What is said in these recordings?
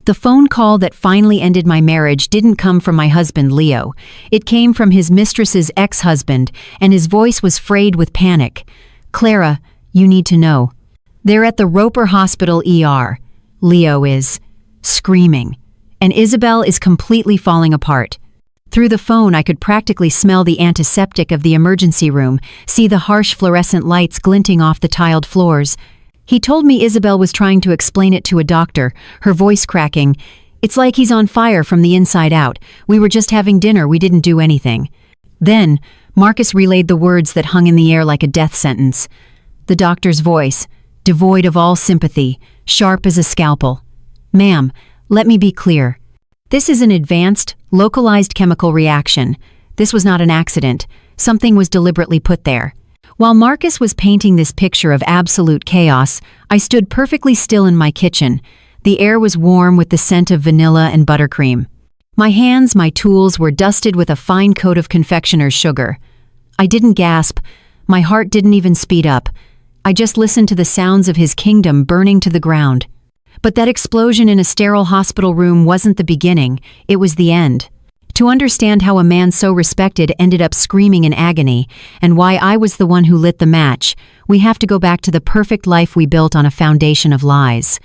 The phone call that finally ended my marriage didn't come from my husband, Leo. It came from his mistress's ex-husband, and his voice was frayed with panic. "Clara, you need to know. They're at the Roper Hospital ER. Leo is screaming, and Isabel is completely falling apart." Through the phone, I could practically smell the antiseptic of the emergency room, see the harsh fluorescent lights glinting off the tiled floors. He told me Isabel was trying to explain it to a doctor, her voice cracking. "It's like he's on fire from the inside out. We were just having dinner, we didn't do anything." Then, Marcus relayed the words that hung in the air like a death sentence. The doctor's voice, devoid of all sympathy, sharp as a scalpel. "Ma'am, let me be clear. This is an advanced, localized chemical reaction. This was not an accident. Something was deliberately put there." While Marcus was painting this picture of absolute chaos, I stood perfectly still in my kitchen. The air was warm with the scent of vanilla and buttercream. My hands, my tools, were dusted with a fine coat of confectioner's sugar. I didn't gasp. My heart didn't even speed up. I just listened to the sounds of his kingdom burning to the ground. But that explosion in a sterile hospital room wasn't the beginning, it was the end. To understand how a man so respected ended up screaming in agony, and why I was the one who lit the match, we have to go back to the perfect life we built on a foundation of lies.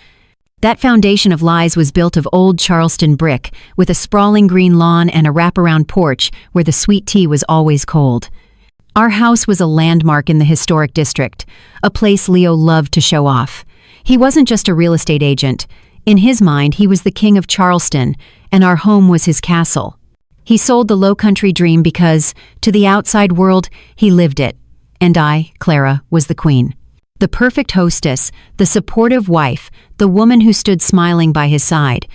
That foundation of lies was built of old Charleston brick, with a sprawling green lawn and a wraparound porch where the sweet tea was always cold. Our house was a landmark in the historic district, a place Leo loved to show off. He wasn't just a real estate agent. In his mind, he was the king of Charleston, and our home was his castle. He sold the low-country dream because, to the outside world, he lived it. And I, Clara, was the queen. The perfect hostess, the supportive wife, the woman who stood smiling by his side.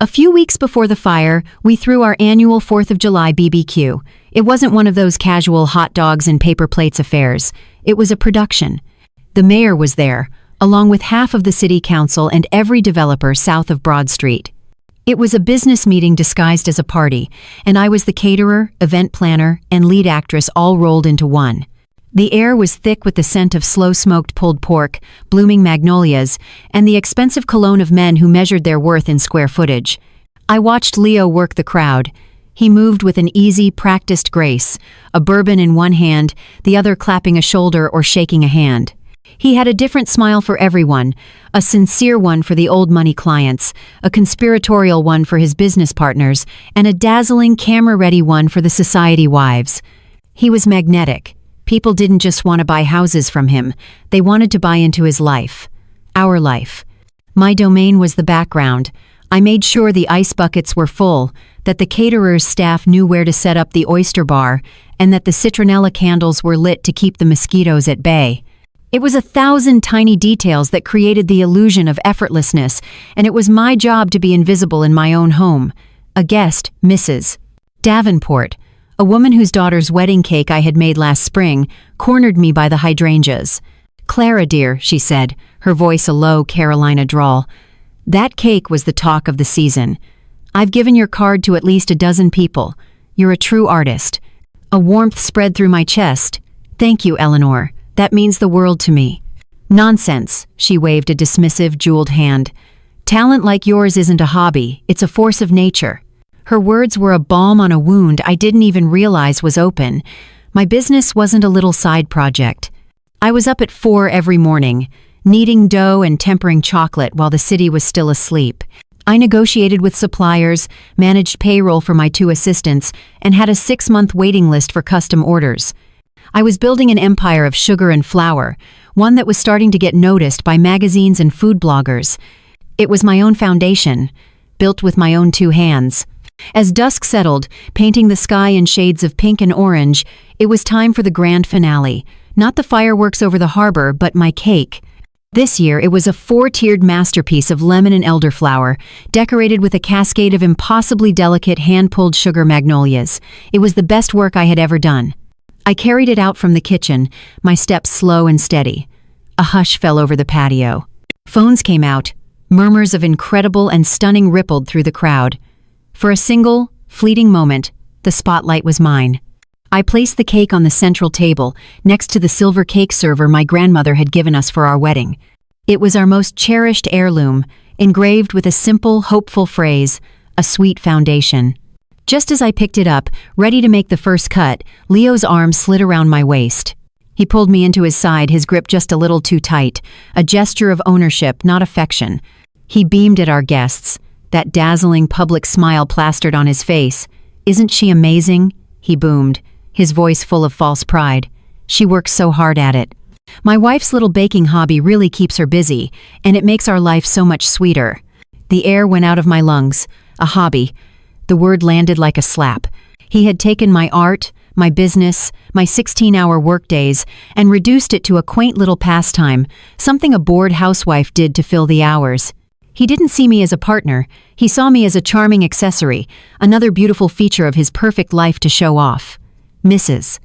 A few weeks before the fire, we threw our annual 4th of July BBQ. It wasn't one of those casual hot dogs and paper plates affairs. It was a production. The mayor was there, along with half of the city council and every developer south of Broad Street. It was a business meeting disguised as a party, and I was the caterer, event planner, and lead actress all rolled into one. The air was thick with the scent of slow-smoked pulled pork, blooming magnolias, and the expensive cologne of men who measured their worth in square footage. I watched Leo work the crowd. He moved with an easy, practiced grace, a bourbon in one hand, the other clapping a shoulder or shaking a hand. He had a different smile for everyone, a sincere one for the old money clients, a conspiratorial one for his business partners, and a dazzling camera-ready one for the society wives. He was magnetic. People didn't just want to buy houses from him, they wanted to buy into his life. Our life. My domain was the background. I made sure the ice buckets were full, that the caterer's staff knew where to set up the oyster bar, and that the citronella candles were lit to keep the mosquitoes at bay. It was 1,000 tiny details that created the illusion of effortlessness, and it was my job to be invisible in my own home. A guest, Mrs. Davenport, a woman whose daughter's wedding cake I had made last spring, cornered me by the hydrangeas. "Clara, dear," she said, her voice a low Carolina drawl. "That cake was the talk of the season. I've given your card to at least a dozen people. You're a true artist." A warmth spread through my chest. "Thank you, Eleanor. That means the world to me." "Nonsense," she waved a dismissive, jeweled hand. "Talent like yours isn't a hobby, it's a force of nature." Her words were a balm on a wound I didn't even realize was open. My business wasn't a little side project. I was up at 4 every morning, kneading dough and tempering chocolate while the city was still asleep. I negotiated with suppliers, managed payroll for my 2 assistants, and had a 6-month waiting list for custom orders. I was building an empire of sugar and flour, one that was starting to get noticed by magazines and food bloggers. It was my own foundation, built with my own 2 hands. As dusk settled, painting the sky in shades of pink and orange, it was time for the grand finale. Not the fireworks over the harbor, but my cake. This year, it was a 4-tiered masterpiece of lemon and elderflower, decorated with a cascade of impossibly delicate hand-pulled sugar magnolias. It was the best work I had ever done. I carried it out from the kitchen, my steps slow and steady. A hush fell over the patio. Phones came out. Murmurs of incredible and stunning rippled through the crowd. For a single, fleeting moment, the spotlight was mine. I placed the cake on the central table, next to the silver cake server my grandmother had given us for our wedding. It was our most cherished heirloom, engraved with a simple, hopeful phrase, "A sweet foundation." Just as I picked it up, ready to make the first cut, Leo's arm slid around my waist. He pulled me into his side, his grip just a little too tight, a gesture of ownership, not affection. He beamed at our guests, that dazzling public smile plastered on his face. "Isn't she amazing?" he boomed, his voice full of false pride. "She works so hard at it. My wife's little baking hobby really keeps her busy, and it makes our life so much sweeter." The air went out of my lungs. A hobby. The word landed like a slap. He had taken my art, my business, my 16-hour workdays, and reduced it to a quaint little pastime, something a bored housewife did to fill the hours. He didn't see me as a partner. He saw me as a charming accessory, another beautiful feature of his perfect life to show off. "Mrs.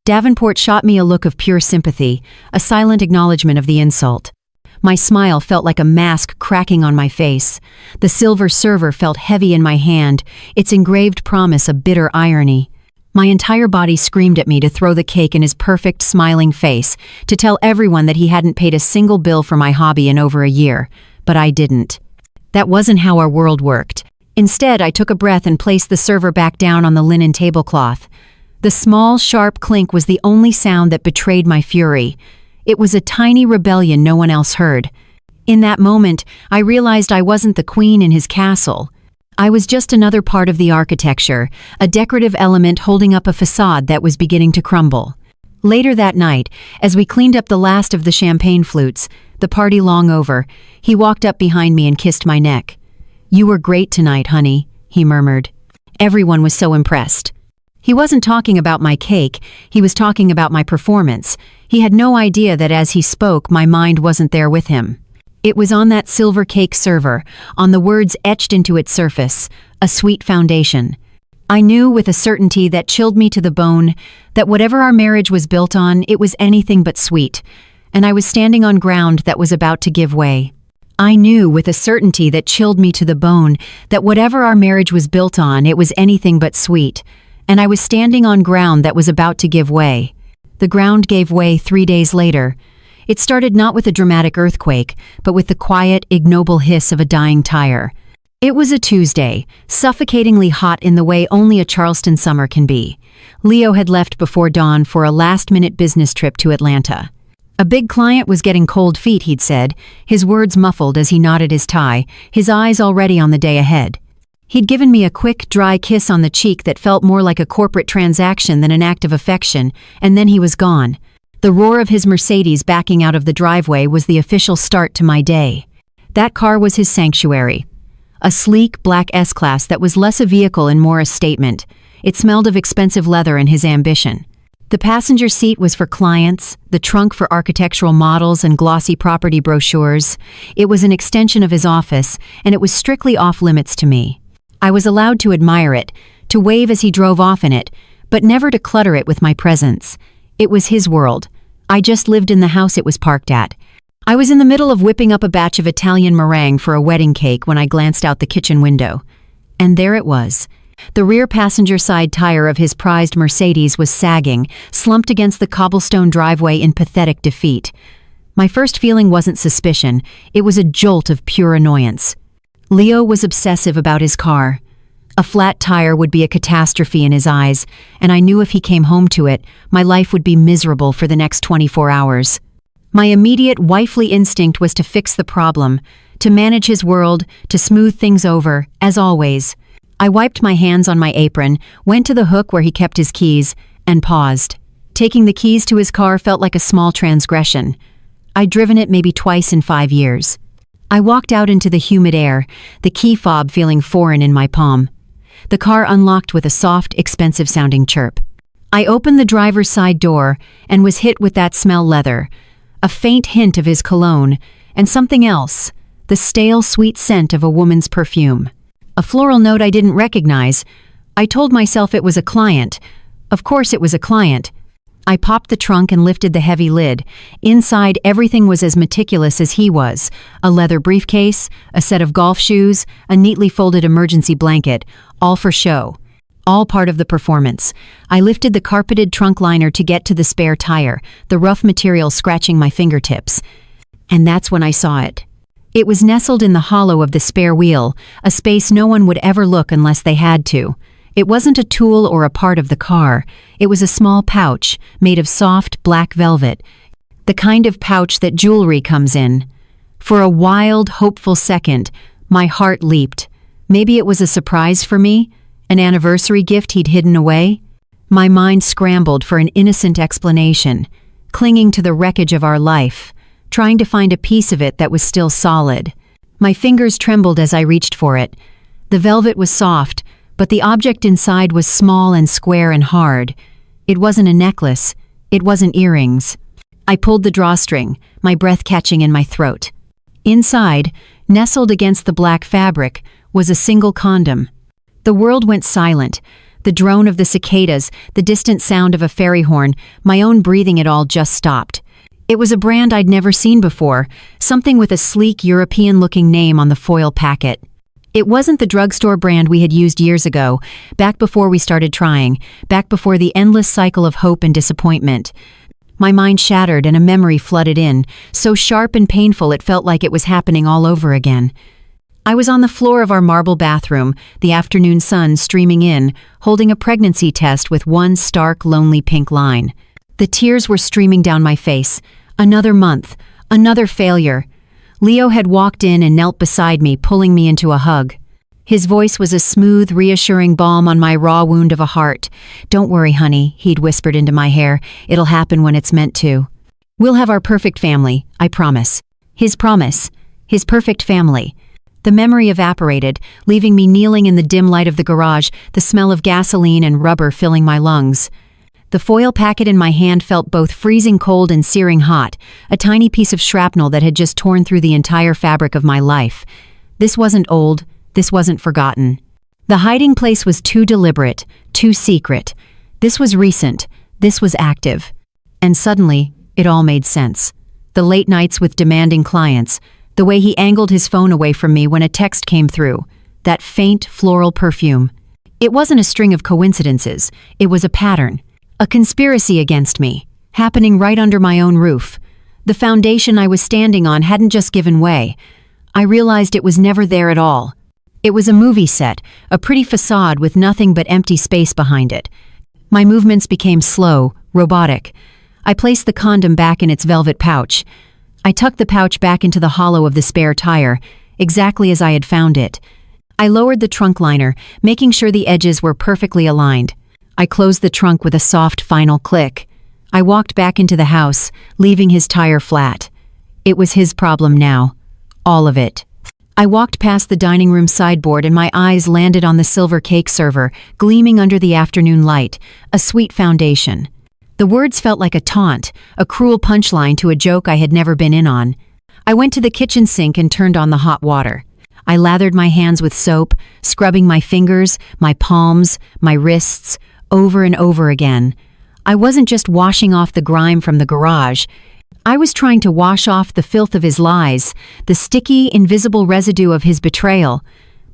Davenport shot me a look of pure sympathy, a silent acknowledgement of the insult. My smile felt like a mask cracking on my face. The silver server felt heavy in my hand, its engraved promise a bitter irony. My entire body screamed at me to throw the cake in his perfect, smiling face, to tell everyone that he hadn't paid a single bill for my hobby in over a year. But I didn't. That wasn't how our world worked. Instead, I took a breath and placed the server back down on the linen tablecloth. The small, sharp clink was the only sound that betrayed my fury. It was a tiny rebellion no one else heard. In that moment, I realized I wasn't the queen in his castle. I was just another part of the architecture, a decorative element holding up a facade that was beginning to crumble. Later that night, as we cleaned up the last of the champagne flutes, the party long over, he walked up behind me and kissed my neck. "You were great tonight, honey," he murmured. Everyone was so impressed. He wasn't talking about my cake, he was talking about my performance. He had no idea that as he spoke, my mind wasn't there with him. It was on that silver cake server, on the words etched into its surface, "A sweet foundation." I knew with a certainty that chilled me to the bone that whatever our marriage was built on, it was anything but sweet, and I was standing on ground that was about to give way. I knew with a certainty that chilled me to the bone that whatever our marriage was built on, it was anything but sweet, and I was standing on ground that was about to give way. The ground gave way 3 days later. It started not with a dramatic earthquake, but with the quiet, ignoble hiss of a dying tire. It was a Tuesday, suffocatingly hot in the way only a Charleston summer can be. Leo had left before dawn for a last-minute business trip to Atlanta. A big client was getting cold feet, he'd said, his words muffled as he knotted his tie, his eyes already on the day ahead. He'd given me a quick, dry kiss on the cheek that felt more like a corporate transaction than an act of affection, and then he was gone. The roar of his Mercedes backing out of the driveway was the official start to my day. That car was his sanctuary. A sleek, black S-Class that was less a vehicle and more a statement. It smelled of expensive leather and his ambition. The passenger seat was for clients, the trunk for architectural models and glossy property brochures. It was an extension of his office, and it was strictly off-limits to me. I was allowed to admire it, to wave as he drove off in it, but never to clutter it with my presence. It was his world. I just lived in the house it was parked at. I was in the middle of whipping up a batch of Italian meringue for a wedding cake when I glanced out the kitchen window. And there it was. The rear passenger side tire of his prized Mercedes was sagging, slumped against the cobblestone driveway in pathetic defeat. My first feeling wasn't suspicion, it was a jolt of pure annoyance. Leo was obsessive about his car. A flat tire would be a catastrophe in his eyes, and I knew if he came home to it, my life would be miserable for the next 24 hours. My immediate wifely instinct was to fix the problem, to manage his world, to smooth things over, as always. I wiped my hands on my apron, went to the hook where he kept his keys, and paused. Taking the keys to his car felt like a small transgression. I'd driven it maybe twice in 5 years. I walked out into the humid air, the key fob feeling foreign in my palm. The car unlocked with a soft, expensive-sounding chirp. I opened the driver's side door and was hit with that smell leather, a faint hint of his cologne, and something else, the stale, sweet scent of a woman's perfume. A floral note I didn't recognize. I told myself it was a client. Of course it was a client. I popped the trunk and lifted the heavy lid. Inside, everything was as meticulous as he was. A leather briefcase, a set of golf shoes, a neatly folded emergency blanket, all for show. All part of the performance. I lifted the carpeted trunk liner to get to the spare tire, the rough material scratching my fingertips. And that's when I saw it. It was nestled in the hollow of the spare wheel, a space no one would ever look unless they had to. It wasn't a tool or a part of the car. It was a small pouch, made of soft, black velvet, the kind of pouch that jewelry comes in. For a wild, hopeful second, my heart leaped. Maybe it was a surprise for me? An anniversary gift he'd hidden away? My mind scrambled for an innocent explanation, clinging to the wreckage of our life, trying to find a piece of it that was still solid. My fingers trembled as I reached for it. The velvet was soft, but the object inside was small and square and hard. It wasn't a necklace. It wasn't earrings. I pulled the drawstring, my breath catching in my throat. Inside, nestled against the black fabric, was a single condom. The world went silent. The drone of the cicadas, the distant sound of a fairy horn, my own breathing, it all just stopped. It was a brand I'd never seen before, something with a sleek European-looking name on the foil packet. It wasn't the drugstore brand we had used years ago, back before we started trying, back before the endless cycle of hope and disappointment. My mind shattered and a memory flooded in, so sharp and painful it felt like it was happening all over again. I was on the floor of our marble bathroom, the afternoon sun streaming in, holding a pregnancy test with one stark, lonely pink line. The tears were streaming down my face. Another month, another failure. Leo had walked in and knelt beside me, pulling me into a hug. His voice was a smooth, reassuring balm on my raw wound of a heart. "Don't worry, honey," he'd whispered into my hair. "It'll happen when it's meant to. We'll have our perfect family, I promise." His promise. His perfect family. The memory evaporated, leaving me kneeling in the dim light of the garage, the smell of gasoline and rubber filling my lungs. The foil packet in my hand felt both freezing cold and searing hot, a tiny piece of shrapnel that had just torn through the entire fabric of my life. This wasn't old, this wasn't forgotten. The hiding place was too deliberate, too secret. This was recent, this was active. And suddenly, it all made sense. The late nights with demanding clients, the way he angled his phone away from me when a text came through, that faint floral perfume. It wasn't a string of coincidences, it was a pattern. A conspiracy against me, happening right under my own roof. The foundation I was standing on hadn't just given way. I realized it was never there at all. It was a movie set, a pretty facade with nothing but empty space behind it. My movements became slow, robotic. I placed the condom back in its velvet pouch. I tucked the pouch back into the hollow of the spare tire, exactly as I had found it. I lowered the trunk liner, making sure the edges were perfectly aligned. I closed the trunk with a soft final click. I walked back into the house, leaving his tire flat. It was his problem now. All of it. I walked past the dining room sideboard and my eyes landed on the silver cake server, gleaming under the afternoon light, a sweet foundation. The words felt like a taunt, a cruel punchline to a joke I had never been in on. I went to the kitchen sink and turned on the hot water. I lathered my hands with soap, scrubbing my fingers, my palms, my wrists, over and over again. I wasn't just washing off the grime from the garage. I was trying to wash off the filth of his lies, the sticky, invisible residue of his betrayal.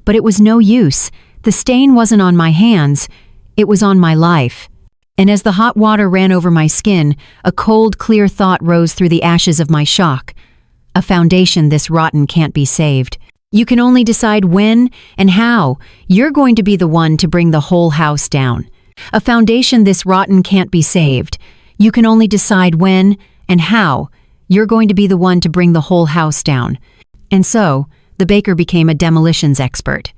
But it was no use. The stain wasn't on my hands. It was on my life. And as the hot water ran over my skin, a cold, clear thought rose through the ashes of my shock. A foundation this rotten can't be saved. You can only decide when and how. You're going to be the one to bring the whole house down. A foundation this rotten can't be saved. You can only decide when and how. You're going to be the one to bring the whole house down. And so, the baker became a demolitions expert.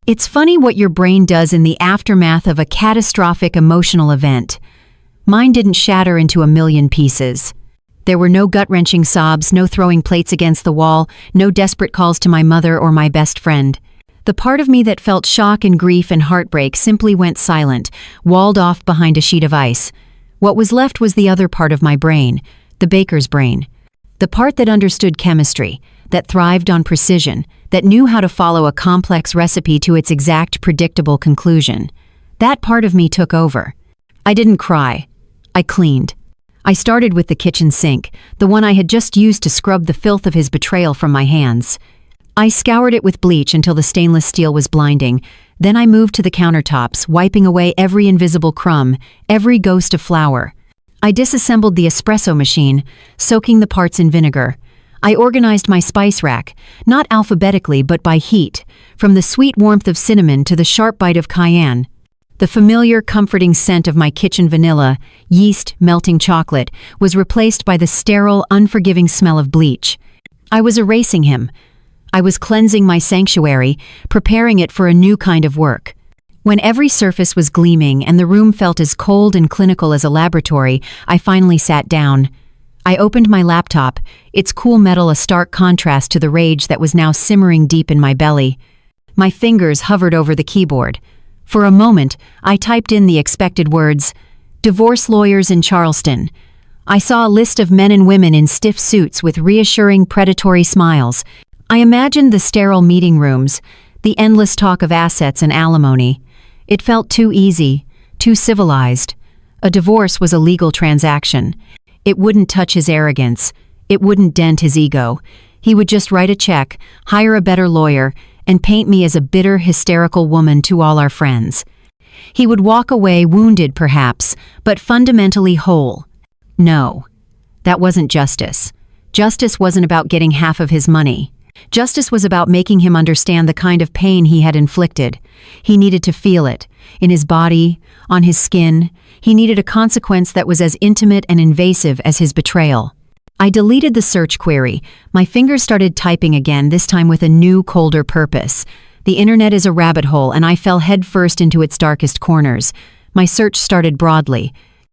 It's funny what your brain does in the aftermath of a catastrophic emotional event. Mine didn't shatter into a million pieces. There were no gut-wrenching sobs, no throwing plates against the wall, no desperate calls to my mother or my best friend. The part of me that felt shock and grief and heartbreak simply went silent, walled off behind a sheet of ice. What was left was the other part of my brain, the baker's brain. The part that understood chemistry, that thrived on precision, that knew how to follow a complex recipe to its exact predictable conclusion. That part of me took over. I didn't cry. I cleaned. I started with the kitchen sink, the one I had just used to scrub the filth of his betrayal from my hands. I scoured it with bleach until the stainless steel was blinding. Then I moved to the countertops, wiping away every invisible crumb, every ghost of flour. I disassembled the espresso machine, soaking the parts in vinegar. I organized my spice rack, not alphabetically but by heat, from the sweet warmth of cinnamon to the sharp bite of cayenne. The familiar, comforting scent of my kitchen vanilla, yeast, melting chocolate, was replaced by the sterile, unforgiving smell of bleach. I was erasing him. I was cleansing my sanctuary, preparing it for a new kind of work. When every surface was gleaming and the room felt as cold and clinical as a laboratory, I finally sat down. I opened my laptop, its cool metal a stark contrast to the rage that was now simmering deep in my belly. My fingers hovered over the keyboard. For a moment, I typed in the expected words, "Divorce lawyers in Charleston." I saw a list of men and women in stiff suits with reassuring predatory smiles. I imagined the sterile meeting rooms, the endless talk of assets and alimony. It felt too easy, too civilized. A divorce was a legal transaction. It wouldn't touch his arrogance. It wouldn't dent his ego. He would just write a check, hire a better lawyer, and paint me as a bitter, hysterical woman to all our friends. He would walk away wounded, perhaps, but fundamentally whole. No, that wasn't justice. Justice wasn't about getting half of his money. Justice was about making him understand the kind of pain he had inflicted. He needed to feel it, in his body, on his skin. He needed a consequence that was as intimate and invasive as his betrayal. I deleted the search query. My fingers started typing again, this time with a new, colder purpose. The internet is a rabbit hole, and I fell headfirst into its darkest corners. My search started broadly.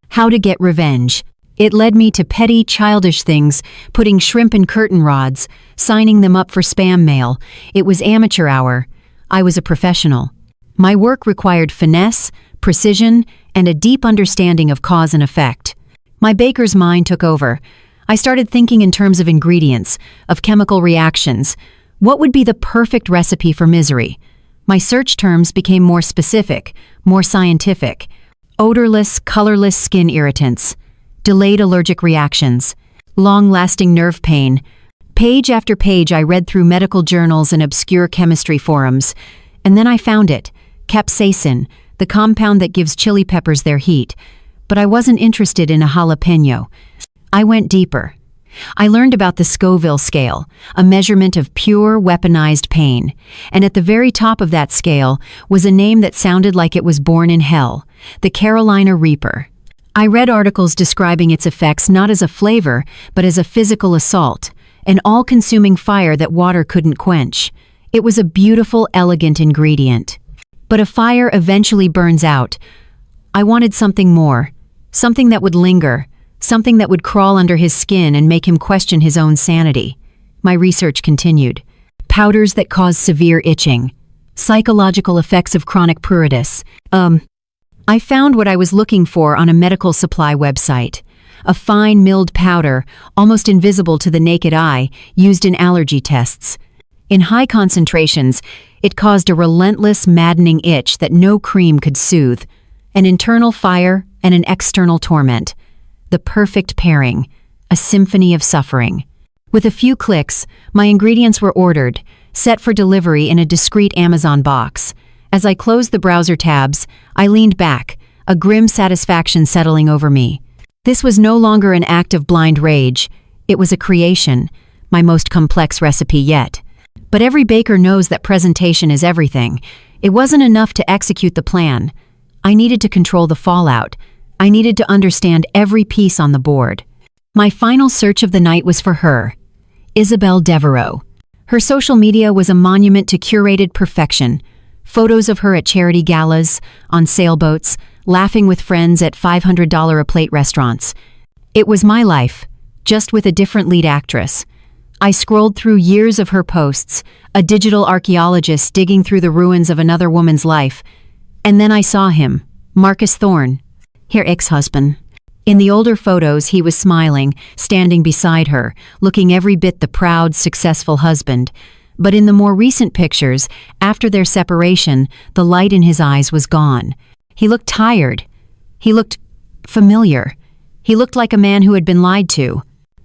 How to get revenge. It led me to petty, childish things, putting shrimp in curtain rods, signing them up for spam mail. It was amateur hour. I was a professional. My work required finesse, precision, and a deep understanding of cause and effect. My baker's mind took over. I started thinking in terms of ingredients, of chemical reactions. What would be the perfect recipe for misery? My search terms became more specific, more scientific. Odorless, colorless skin irritants. Delayed allergic reactions, long-lasting nerve pain. Page after page I read through medical journals and obscure chemistry forums. And then I found it, capsaicin, the compound that gives chili peppers their heat. But I wasn't interested in a jalapeno. I went deeper. I learned about the Scoville scale, a measurement of pure, weaponized pain. And at the very top of that scale was a name that sounded like it was born in hell, the Carolina Reaper. I read articles describing its effects not as a flavor, but as a physical assault, an all-consuming fire that water couldn't quench. It was a beautiful, elegant ingredient. But a fire eventually burns out. I wanted something more, something that would linger, something that would crawl under his skin and make him question his own sanity. My research continued. Powders that cause severe itching, psychological effects of chronic pruritus. I found what I was looking for on a medical supply website. A fine milled powder, almost invisible to the naked eye, used in allergy tests. In high concentrations, it caused a relentless, maddening itch that no cream could soothe. An internal fire and an external torment. The perfect pairing. A symphony of suffering. With a few clicks, my ingredients were ordered, set for delivery in a discreet Amazon box. As I closed the browser tabs, I leaned back, a grim satisfaction settling over me. This was no longer an act of blind rage. It was a creation, my most complex recipe yet. But every baker knows that presentation is everything. It wasn't enough to execute the plan. I needed to control the fallout. I needed to understand every piece on the board. My final search of the night was for her, Isabel Devereaux. Her social media was a monument to curated perfection. Photos of her at charity galas, on sailboats, laughing with friends at $500 a plate restaurants. It was my life, just with a different lead actress. I scrolled through years of her posts, a digital archaeologist digging through the ruins of another woman's life. And then I saw him, Marcus Thorne, her ex-husband. In the older photos, he was smiling, standing beside her, looking every bit the proud, successful husband. But in the more recent pictures, after their separation, the light in his eyes was gone. He looked tired. He looked familiar. He looked like a man who had been lied to.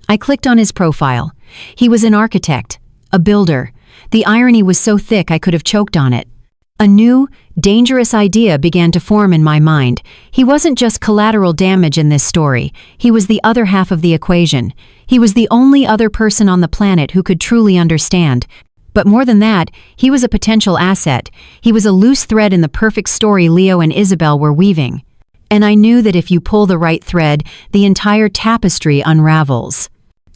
I clicked on his profile. He was an architect, a builder. The irony was so thick I could have choked on it. A new, dangerous idea began to form in my mind. He wasn't just collateral damage in this story. He was the other half of the equation. He was the only other person on the planet who could truly understand. But more than that, he was a potential asset. He was a loose thread in the perfect story Leo and Isabel were weaving. And I knew that if you pull the right thread, the entire tapestry unravels.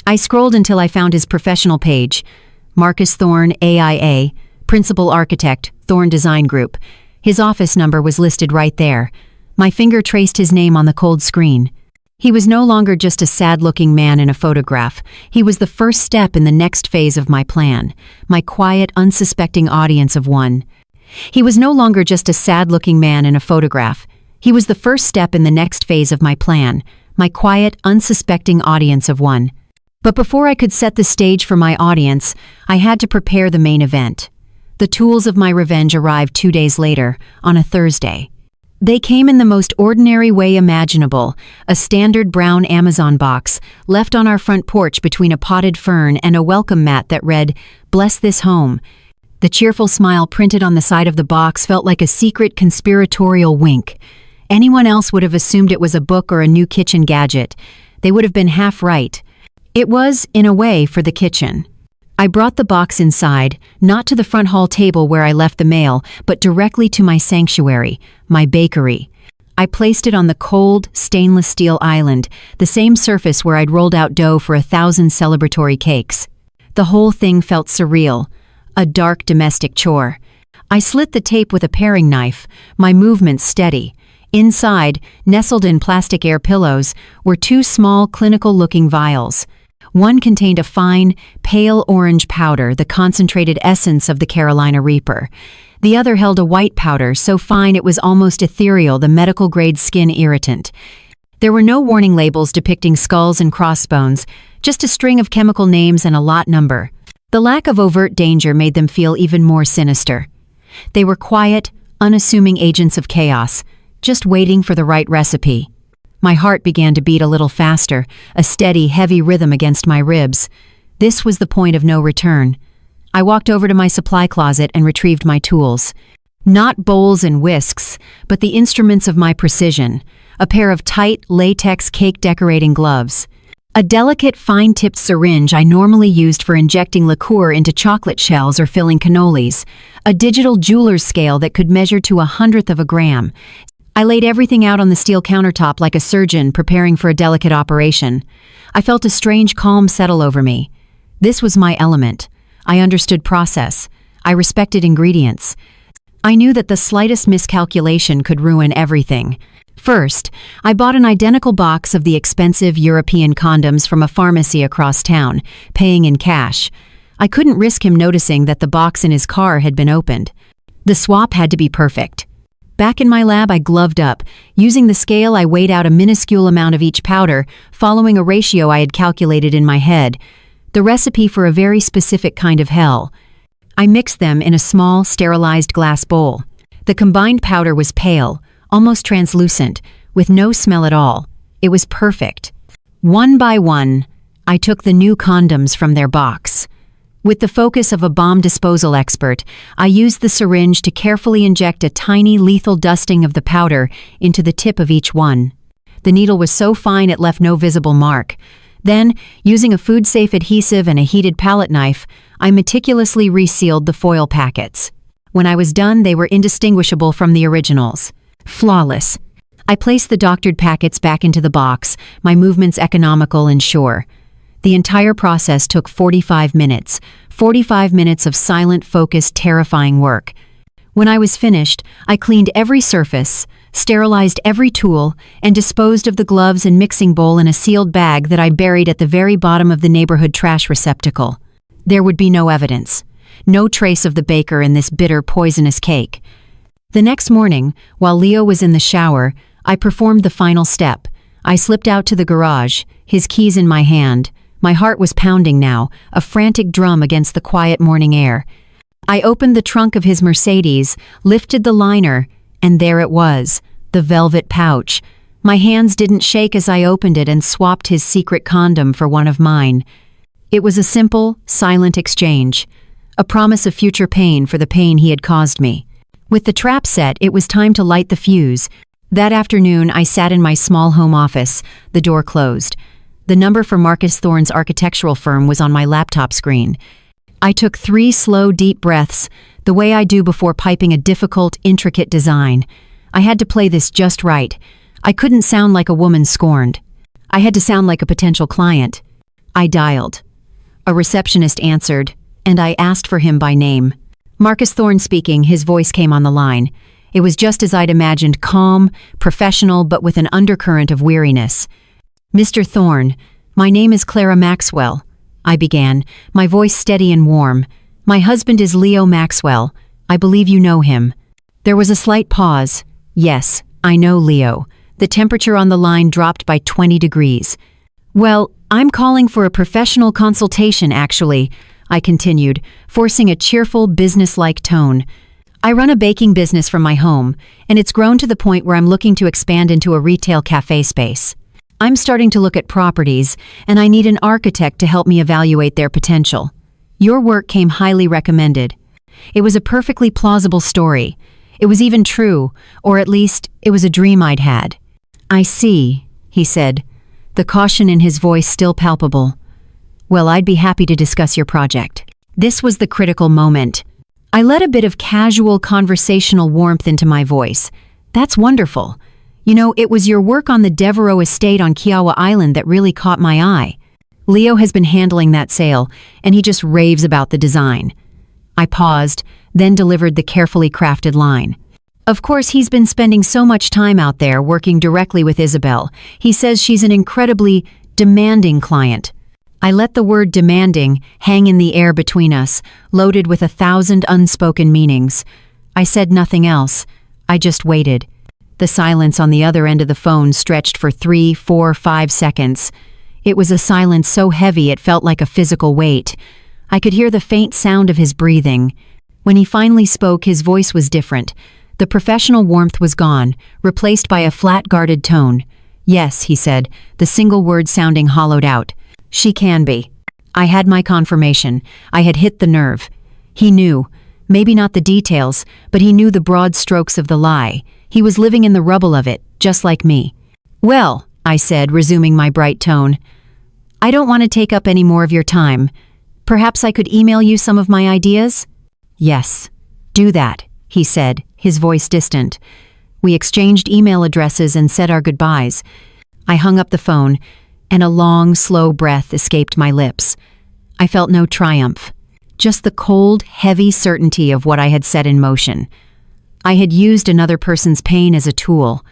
I scrolled until I found his professional page. Marcus Thorne, AIA, Principal Architect, Thorne Design Group. His office number was listed right there. My finger traced his name on the cold screen. He was no longer just a sad-looking man in a photograph. He was the first step in the next phase of my plan, my quiet, unsuspecting audience of one. He was no longer just a sad-looking man in a photograph. He was the first step in the next phase of my plan, my quiet, unsuspecting audience of one. But before I could set the stage for my audience, I had to prepare the main event. The tools of my revenge arrived 2 days later, on a Thursday. They came in the most ordinary way imaginable, a standard brown Amazon box, left on our front porch between a potted fern and a welcome mat that read, "Bless this home." The cheerful smile printed on the side of the box felt like a secret conspiratorial wink. Anyone else would have assumed it was a book or a new kitchen gadget. They would have been half right. It was, in a way, for the kitchen. I brought the box inside, not to the front hall table where I left the mail, but directly to my sanctuary, my bakery. I placed it on the cold, stainless steel island, the same surface where I'd rolled out dough for 1,000 celebratory cakes. The whole thing felt surreal, a dark domestic chore. I slit the tape with a paring knife, my movements steady. Inside, nestled in plastic air pillows, were 2 small, clinical-looking vials. One contained a fine, pale orange powder, the concentrated essence of the Carolina Reaper. The other held a white powder, so fine it was almost ethereal, the medical-grade skin irritant. There were no warning labels depicting skulls and crossbones, just a string of chemical names and a lot number. The lack of overt danger made them feel even more sinister. They were quiet, unassuming agents of chaos, just waiting for the right recipe. My heart began to beat a little faster, a steady, heavy rhythm against my ribs. This was the point of no return. I walked over to my supply closet and retrieved my tools. Not bowls and whisks, but the instruments of my precision, a pair of tight, latex cake decorating gloves. A delicate, fine-tipped syringe I normally used for injecting liqueur into chocolate shells or filling cannolis. A digital jeweler's scale that could measure to 1/100th of a gram. I laid everything out on the steel countertop like a surgeon preparing for a delicate operation. I felt a strange calm settle over me. This was my element. I understood process. I respected ingredients. I knew that the slightest miscalculation could ruin everything. First, I bought an identical box of the expensive European condoms from a pharmacy across town, paying in cash. I couldn't risk him noticing that the box in his car had been opened. The swap had to be perfect. Back in my lab, I gloved up. Using the scale, I weighed out a minuscule amount of each powder, following a ratio I had calculated in my head. The recipe for a very specific kind of hell. I mixed them in a small, sterilized glass bowl. The combined powder was pale, almost translucent, with no smell at all. It was perfect. One by one, I took the new condoms from their box. With the focus of a bomb disposal expert, I used the syringe to carefully inject a tiny, lethal dusting of the powder into the tip of each one. The needle was so fine it left no visible mark. Then, using a food-safe adhesive and a heated palette knife, I meticulously resealed the foil packets. When I was done, they were indistinguishable from the originals. Flawless. I placed the doctored packets back into the box, my movements economical and sure. The entire process took 45 minutes. 45 minutes of silent, focused, terrifying work. When I was finished, I cleaned every surface, sterilized every tool, and disposed of the gloves and mixing bowl in a sealed bag that I buried at the very bottom of the neighborhood trash receptacle. There would be no evidence. No trace of the baker in this bitter, poisonous cake. The next morning, while Leo was in the shower, I performed the final step. I slipped out to the garage, his keys in my hand. My heart was pounding now, a frantic drum against the quiet morning air. I opened the trunk of his Mercedes, lifted the liner, and there it was, the velvet pouch. My hands didn't shake as I opened it and swapped his secret condom for one of mine. It was a simple, silent exchange, a promise of future pain for the pain he had caused me. With the trap set, it was time to light the fuse. That afternoon, I sat in my small home office, the door closed. The number for Marcus Thorne's architectural firm was on my laptop screen. I took 3 slow, deep breaths, the way I do before piping a difficult, intricate design. I had to play this just right. I couldn't sound like a woman scorned. I had to sound like a potential client. I dialed. A receptionist answered, and I asked for him by name. Marcus Thorne speaking, his voice came on the line. It was just as I'd imagined, calm, professional, but with an undercurrent of weariness. "Mr. Thorne, my name is Clara Maxwell," I began, my voice steady and warm. "My husband is Leo Maxwell. I believe you know him." There was a slight pause. "Yes, I know Leo." The temperature on the line dropped by 20 degrees. "Well, I'm calling for a professional consultation, actually," I continued, forcing a cheerful, business-like tone. "I run a baking business from my home, and it's grown to the point where I'm looking to expand into a retail cafe space. I'm starting to look at properties, and I need an architect to help me evaluate their potential. Your work came highly recommended. It was a perfectly plausible story. It was even true, or at least, it was a dream I'd had." "I see," he said, the caution in his voice still palpable. "Well, I'd be happy to discuss your project." This was the critical moment. I let a bit of casual conversational warmth into my voice. "That's wonderful. You know, it was your work on the Devereaux estate on Kiowa Island that really caught my eye. Leo has been handling that sale, and he just raves about the design." I paused, then delivered the carefully crafted line. "Of course, he's been spending so much time out there working directly with Isabel. He says she's an incredibly demanding client." I let the word demanding hang in the air between us, loaded with 1,000 unspoken meanings. I said nothing else. I just waited. The silence on the other end of the phone stretched for 3, 4, 5 seconds. It was a silence so heavy it felt like a physical weight. I could hear the faint sound of his breathing. When he finally spoke, his voice was different. The professional warmth was gone, replaced by a flat, guarded tone. "Yes," he said, the single word sounding hollowed out. "She can be." I had my confirmation. I had hit the nerve. He knew. Maybe not the details, but he knew the broad strokes of the lie. He was living in the rubble of it, just like me. "Well," I said, resuming my bright tone, "I don't want to take up any more of your time. Perhaps I could email you some of my ideas?" "Yes, do that," he said, his voice distant. We exchanged email addresses and said our goodbyes. I hung up the phone, and a long, slow breath escaped my lips. I felt no triumph, just the cold, heavy certainty of what I had set in motion. I had used another person's pain as a tool.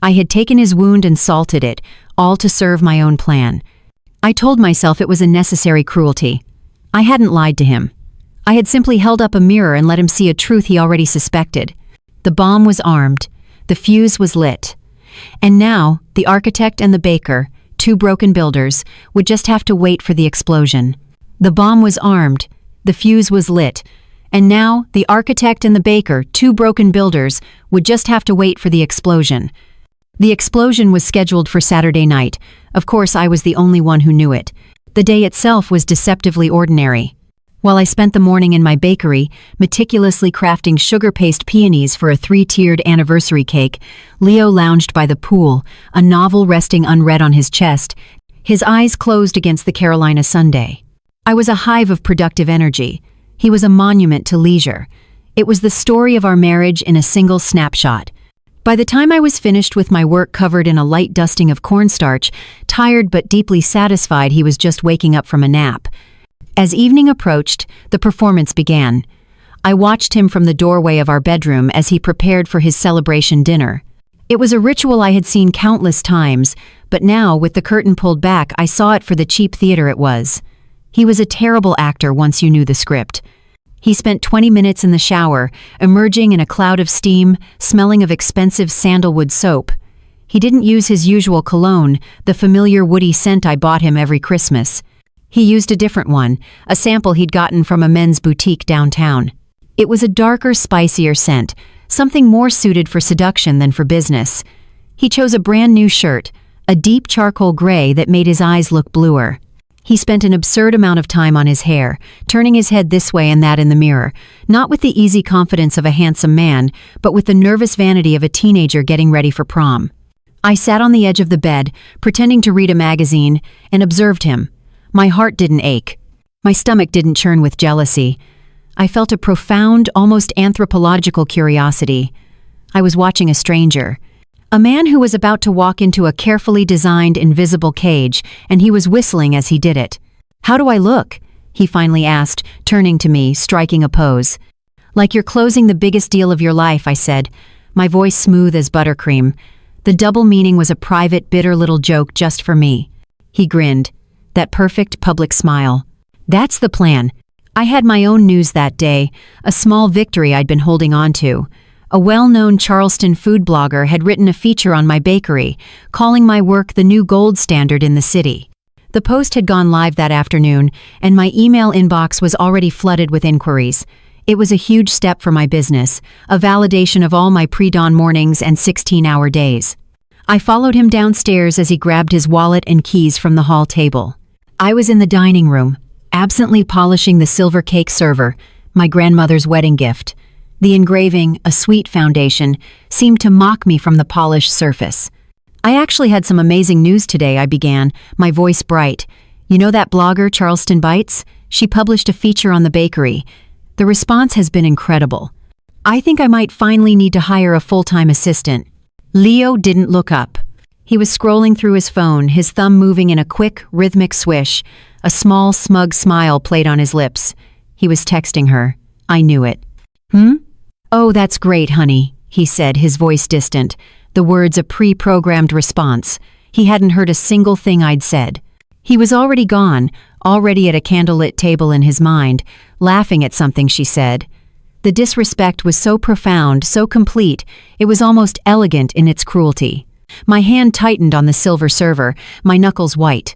I had taken his wound and salted it, all to serve my own plan. I told myself it was a necessary cruelty. I hadn't lied to him. I had simply held up a mirror and let him see a truth he already suspected. The bomb was armed. The fuse was lit. And now, the architect and the baker, 2 broken builders, would just have to wait for the explosion. The bomb was armed. The fuse was lit. And now, the architect and the baker, 2 broken builders, would just have to wait for the explosion. The explosion was scheduled for Saturday night. Of course, I was the only one who knew it. The day itself was deceptively ordinary. While I spent the morning in my bakery, meticulously crafting sugar paste peonies for a 3-tiered anniversary cake, Leo lounged by the pool, a novel resting unread on his chest, his eyes closed against the Carolina Sunday. I was a hive of productive energy. He was a monument to leisure. It was the story of our marriage in a single snapshot. By the time I was finished with my work covered in a light dusting of cornstarch, tired but deeply satisfied he was just waking up from a nap. As evening approached, the performance began. I watched him from the doorway of our bedroom as he prepared for his celebration dinner. It was a ritual I had seen countless times, but now, with the curtain pulled back, I saw it for the cheap theater it was. He was a terrible actor once you knew the script. He spent 20 minutes in the shower, emerging in a cloud of steam, smelling of expensive sandalwood soap. He didn't use his usual cologne, the familiar woody scent I bought him every Christmas. He used a different one, a sample he'd gotten from a men's boutique downtown. It was a darker, spicier scent, something more suited for seduction than for business. He chose a brand new shirt, a deep charcoal gray that made his eyes look bluer. He spent an absurd amount of time on his hair, turning his head this way and that in the mirror, not with the easy confidence of a handsome man, but with the nervous vanity of a teenager getting ready for prom. I sat on the edge of the bed, pretending to read a magazine, and observed him. My heart didn't ache. My stomach didn't churn with jealousy. I felt a profound, almost anthropological curiosity. I was watching a stranger. A man who was about to walk into a carefully designed invisible cage, and he was whistling as he did it. "How do I look?" he finally asked, turning to me, striking a pose. "Like you're closing the biggest deal of your life," I said, my voice smooth as buttercream. The double meaning was a private, bitter little joke just for me. He grinned. That perfect public smile. That's the plan. I had my own news that day, a small victory I'd been holding on to. A well-known Charleston food blogger had written a feature on my bakery, calling my work the new gold standard in the city. The post had gone live that afternoon, and my email inbox was already flooded with inquiries. It was a huge step for my business, a validation of all my pre-dawn mornings and 16-hour days. I followed him downstairs as he grabbed his wallet and keys from the hall table. I was in the dining room, absently polishing the silver cake server, my grandmother's wedding gift. The engraving, a sweet foundation, seemed to mock me from the polished surface. "I actually had some amazing news today," I began, my voice bright. "You know that blogger, Charleston Bites? She published a feature on the bakery. The response has been incredible. I think I might finally need to hire a full-time assistant." Leo didn't look up. He was scrolling through his phone, his thumb moving in a quick, rhythmic swish. A small, smug smile played on his lips. He was texting her. I knew it. "Oh, that's great, honey," he said, his voice distant, the words a pre-programmed response. He hadn't heard a single thing I'd said. He was already gone, already at a candlelit table in his mind, laughing at something she said. The disrespect was so profound, so complete, it was almost elegant in its cruelty. My hand tightened on the silver server, my knuckles white.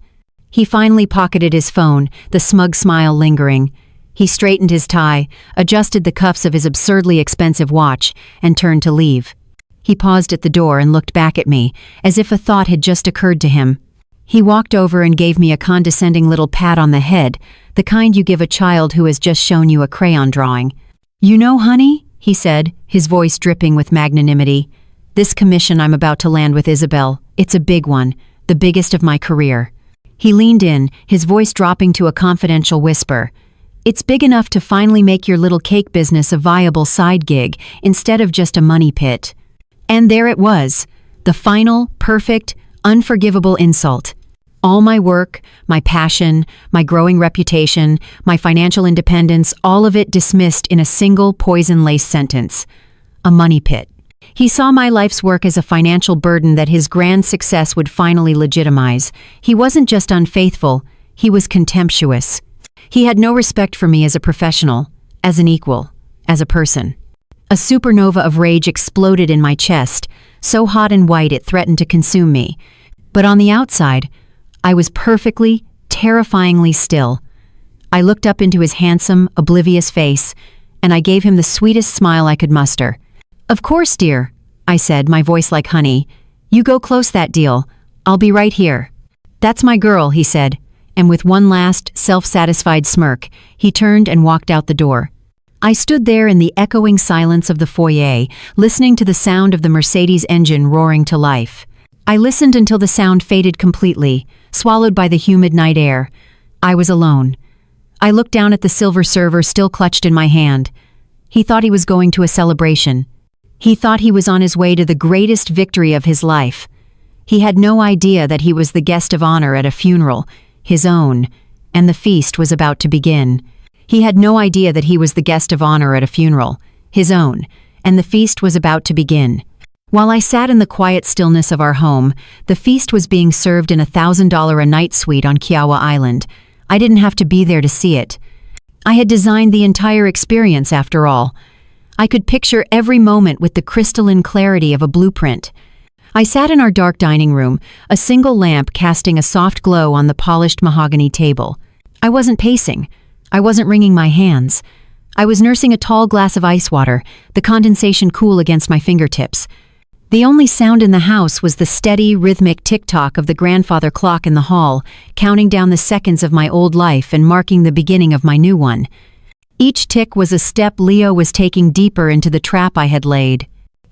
He finally pocketed his phone, the smug smile lingering. He straightened his tie, adjusted the cuffs of his absurdly expensive watch, and turned to leave. He paused at the door and looked back at me, as if a thought had just occurred to him. He walked over and gave me a condescending little pat on the head, the kind you give a child who has just shown you a crayon drawing. "You know, honey," he said, his voice dripping with magnanimity, "this commission I'm about to land with Isabel, it's a big one, the biggest of my career." He leaned in, his voice dropping to a confidential whisper. "It's big enough to finally make your little cake business a viable side gig instead of just a money pit." And there it was, the final, perfect, unforgivable insult. All my work, my passion, my growing reputation, my financial independence, all of it dismissed in a single poison-laced sentence. A money pit. He saw my life's work as a financial burden that his grand success would finally legitimize. He wasn't just unfaithful, he was contemptuous. He had no respect for me as a professional, as an equal, as a person. A supernova of rage exploded in my chest, so hot and white it threatened to consume me. But on the outside, I was perfectly, terrifyingly still. I looked up into his handsome, oblivious face, and I gave him the sweetest smile I could muster. "Of course, dear," I said, my voice like honey. "You go close that deal. I'll be right here." "That's my girl," he said, and with one last, self-satisfied smirk, he turned and walked out the door. I stood there in the echoing silence of the foyer, listening to the sound of the Mercedes engine roaring to life. I listened until the sound faded completely, swallowed by the humid night air. I was alone. I looked down at the silver server still clutched in my hand. He thought he was going to a celebration. He thought he was on his way to the greatest victory of his life. He had no idea that he was the guest of honor at a funeral, his own, and the feast was about to begin. He had no idea that he was the guest of honor at a funeral, his own, and the feast was about to begin. While I sat in the quiet stillness of our home, the feast was being served in a $1,000 a night suite on Kiowa Island. I didn't have to be there to see it. I had designed the entire experience, after all. I could picture every moment with the crystalline clarity of a blueprint. I sat in our dark dining room, a single lamp casting a soft glow on the polished mahogany table. I wasn't pacing. I wasn't wringing my hands. I was nursing a tall glass of ice water, the condensation cool against my fingertips. The only sound in the house was the steady, rhythmic tick-tock of the grandfather clock in the hall, counting down the seconds of my old life and marking the beginning of my new one. Each tick was a step Leo was taking deeper into the trap I had laid.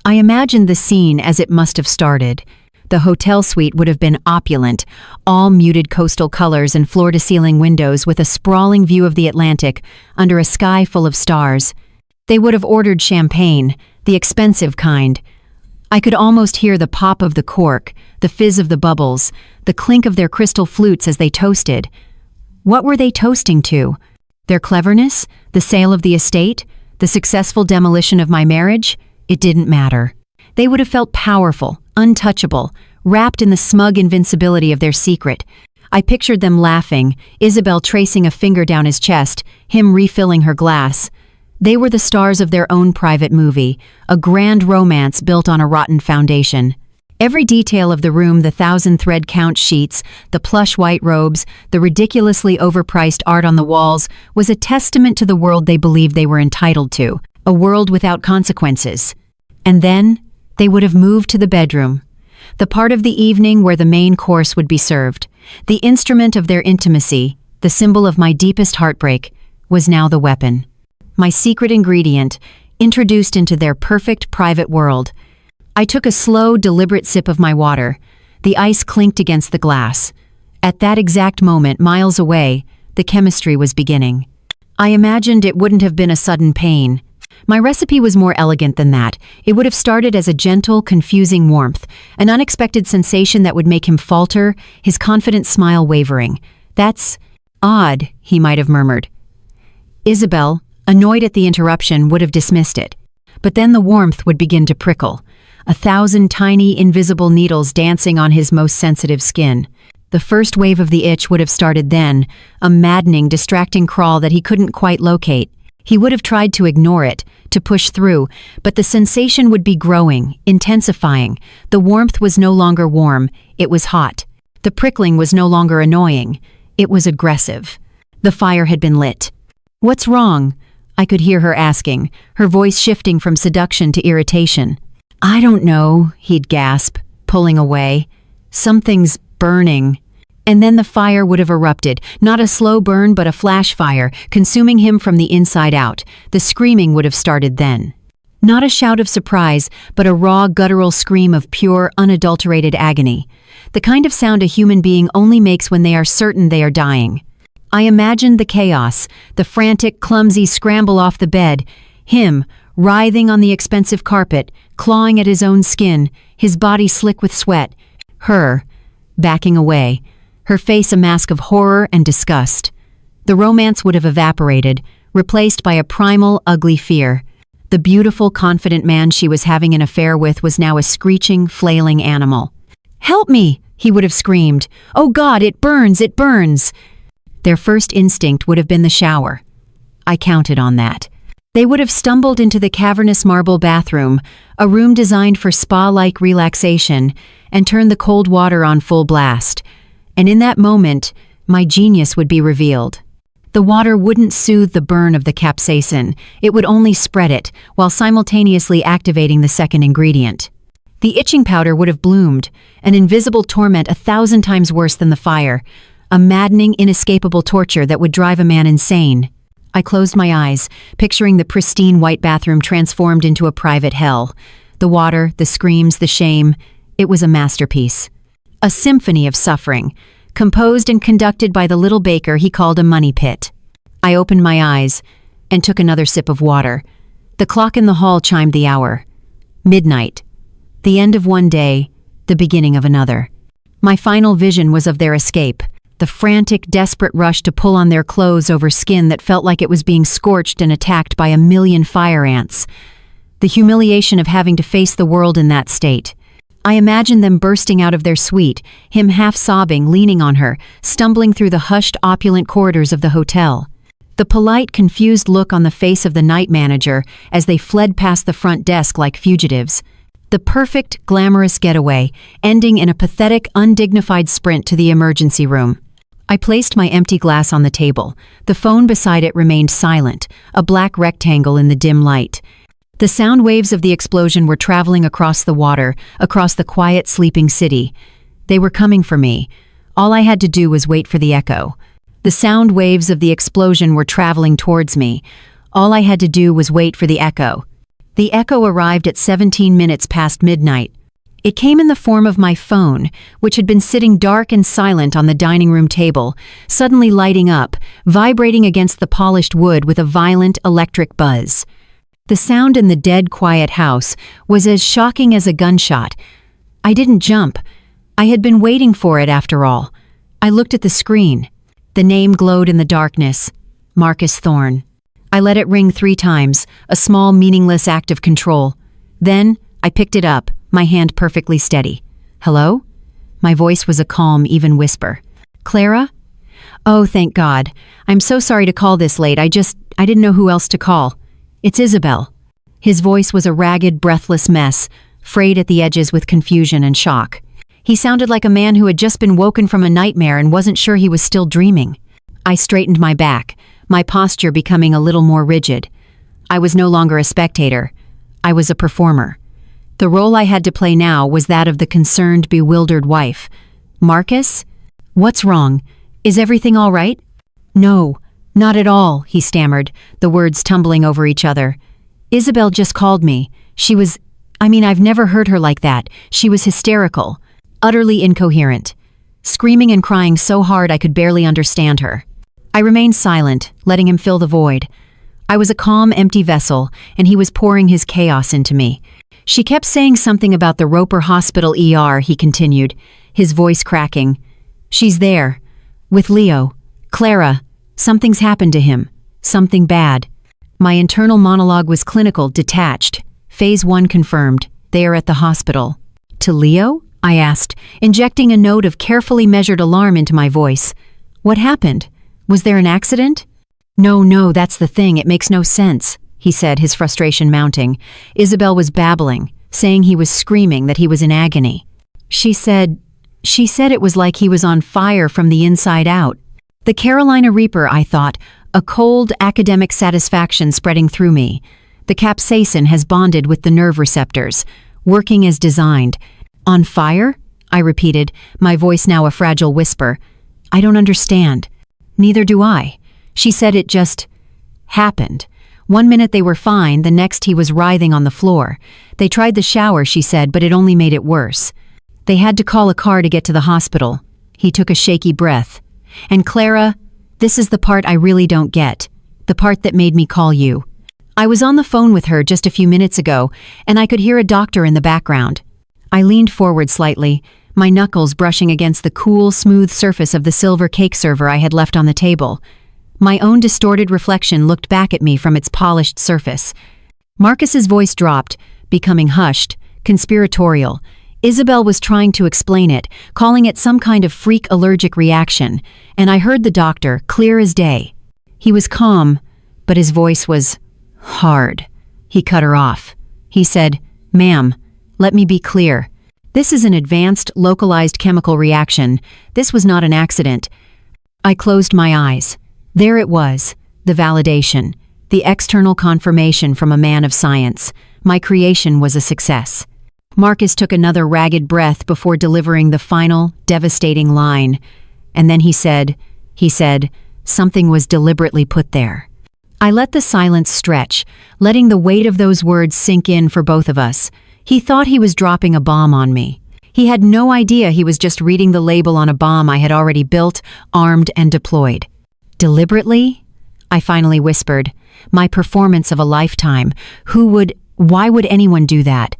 I imagined the scene as it must have started. The hotel suite would have been opulent, all muted coastal colors and floor-to-ceiling windows with a sprawling view of the Atlantic under a sky full of stars. They would have ordered champagne, the expensive kind. I could almost hear the pop of the cork, the fizz of the bubbles, the clink of their crystal flutes as they toasted. What were they toasting to? Their cleverness? The sale of the estate? The successful demolition of my marriage? It didn't matter. They would have felt powerful, untouchable, wrapped in the smug invincibility of their secret. I pictured them laughing, Isabel tracing a finger down his chest, him refilling her glass. They were the stars of their own private movie, a grand romance built on a rotten foundation. Every detail of the room, the 1,000-thread count sheets, the plush white robes, the ridiculously overpriced art on the walls, was a testament to the world they believed they were entitled to, a world without consequences. And then, they would have moved to the bedroom, the part of the evening where the main course would be served. The instrument of their intimacy, the symbol of my deepest heartbreak, was now the weapon. My secret ingredient, introduced into their perfect private world. I took a slow, deliberate sip of my water. The ice clinked against the glass. At that exact moment, miles away, the chemistry was beginning. I imagined it wouldn't have been a sudden pain. My recipe was more elegant than that. It would have started as a gentle, confusing warmth, an unexpected sensation that would make him falter, his confident smile wavering. "That's odd," he might have murmured. Isabel, annoyed at the interruption, would have dismissed it. But then the warmth would begin to prickle, 1,000 tiny, invisible needles dancing on his most sensitive skin. The first wave of the itch would have started then, a maddening, distracting crawl that he couldn't quite locate. He would have tried to ignore it, to push through, but the sensation would be growing, intensifying. The warmth was no longer warm, it was hot. The prickling was no longer annoying, it was aggressive. The fire had been lit. "What's wrong?" I could hear her asking, her voice shifting from seduction to irritation. "I don't know," he'd gasp, pulling away. "Something's burning." And then the fire would have erupted, not a slow burn but a flash fire, consuming him from the inside out. The screaming would have started then. Not a shout of surprise, but a raw, guttural scream of pure, unadulterated agony. The kind of sound a human being only makes when they are certain they are dying. I imagined the chaos, the frantic, clumsy scramble off the bed, him, writhing on the expensive carpet, clawing at his own skin, his body slick with sweat, her, backing away, her face a mask of horror and disgust. The romance would have evaporated, replaced by a primal, ugly fear. The beautiful, confident man she was having an affair with was now a screeching, flailing animal. "Help me!" he would have screamed. "Oh God, it burns, it burns!" Their first instinct would have been the shower. I counted on that. They would have stumbled into the cavernous marble bathroom, a room designed for spa-like relaxation, and turned the cold water on full blast. And in that moment, my genius would be revealed. The water wouldn't soothe the burn of the capsaicin, it would only spread it, while simultaneously activating the second ingredient. The itching powder would have bloomed, an invisible torment 1,000 times worse than the fire, a maddening, inescapable torture that would drive a man insane. I closed my eyes, picturing the pristine white bathroom transformed into a private hell. The water, the screams, the shame, it was a masterpiece. A symphony of suffering, composed and conducted by the little baker he called a money pit. I opened my eyes and took another sip of water. The clock in the hall chimed the hour. Midnight. The end of one day, the beginning of another. My final vision was of their escape, the frantic, desperate rush to pull on their clothes over skin that felt like it was being scorched and attacked by 1,000,000 fire ants. The humiliation of having to face the world in that state. I imagined them bursting out of their suite, him half sobbing, leaning on her, stumbling through the hushed, opulent corridors of the hotel. The polite, confused look on the face of the night manager as they fled past the front desk like fugitives. The perfect, glamorous getaway, ending in a pathetic, undignified sprint to the emergency room. I placed my empty glass on the table. The phone beside it remained silent, a black rectangle in the dim light. The sound waves of the explosion were traveling across the water, across the quiet, sleeping city. They were coming for me. All I had to do was wait for the echo. The sound waves of the explosion were traveling towards me. All I had to do was wait for the echo. The echo arrived at 17 minutes past midnight. It came in the form of my phone, which had been sitting dark and silent on the dining room table, suddenly lighting up, vibrating against the polished wood with a violent electric buzz. The sound in the dead, quiet house was as shocking as a gunshot. I didn't jump. I had been waiting for it after all. I looked at the screen. The name glowed in the darkness. Marcus Thorne. I let it ring 3 times, a small, meaningless act of control. Then, I picked it up, my hand perfectly steady. Hello? My voice was a calm, even whisper. Clara? Oh, thank God. I'm so sorry to call this late. I didn't know who else to call. It's Isabel. His voice was a ragged, breathless mess, frayed at the edges with confusion and shock. He sounded like a man who had just been woken from a nightmare and wasn't sure he was still dreaming. I straightened my back, my posture becoming a little more rigid. I was no longer a spectator. I was a performer. The role I had to play now was that of the concerned, bewildered wife. Marcus? What's wrong? Is everything all right? No. Not at all, he stammered, the words tumbling over each other. Isabel just called me. I've never heard her like that. She was hysterical, utterly incoherent, screaming and crying so hard I could barely understand her. I remained silent, letting him fill the void. I was a calm, empty vessel, and he was pouring his chaos into me. She kept saying something about the Roper Hospital ER, he continued, his voice cracking. She's there. With Leo. Clara. Something's happened to him. Something bad. My internal monologue was clinical, detached. Phase 1 confirmed. They are at the hospital. To Leo? I asked, injecting a note of carefully measured alarm into my voice. What happened? Was there an accident? No, that's the thing. It makes no sense, he said, his frustration mounting. Isabel was babbling, saying he was screaming, that he was in agony. She said it was like he was on fire from the inside out. The Carolina Reaper, I thought, a cold, academic satisfaction spreading through me. The capsaicin has bonded with the nerve receptors, working as designed. On fire? I repeated, my voice now a fragile whisper. I don't understand. Neither do I. She said it just happened. 1 minute they were fine, the next he was writhing on the floor. They tried the shower, she said, but it only made it worse. They had to call a car to get to the hospital. He took a shaky breath. And Clara, this is the part I really don't get. The part that made me call you. I was on the phone with her just a few minutes ago, and I could hear a doctor in the background. I leaned forward slightly, my knuckles brushing against the cool, smooth surface of the silver cake server I had left on the table. My own distorted reflection looked back at me from its polished surface. Marcus's voice dropped, becoming hushed, conspiratorial. Isabel was trying to explain it, calling it some kind of freak allergic reaction, and I heard the doctor, clear as day. He was calm, but his voice was hard. He cut her off. He said, "Ma'am, let me be clear. This is an advanced, localized chemical reaction. This was not an accident." I closed my eyes. There it was, the validation, the external confirmation from a man of science. My creation was a success. Marcus took another ragged breath before delivering the final, devastating line. And then he said, something was deliberately put there. I let the silence stretch, letting the weight of those words sink in for both of us. He thought he was dropping a bomb on me. He had no idea he was just reading the label on a bomb I had already built, armed, and deployed. Deliberately? I finally whispered. My performance of a lifetime. Why would anyone do that?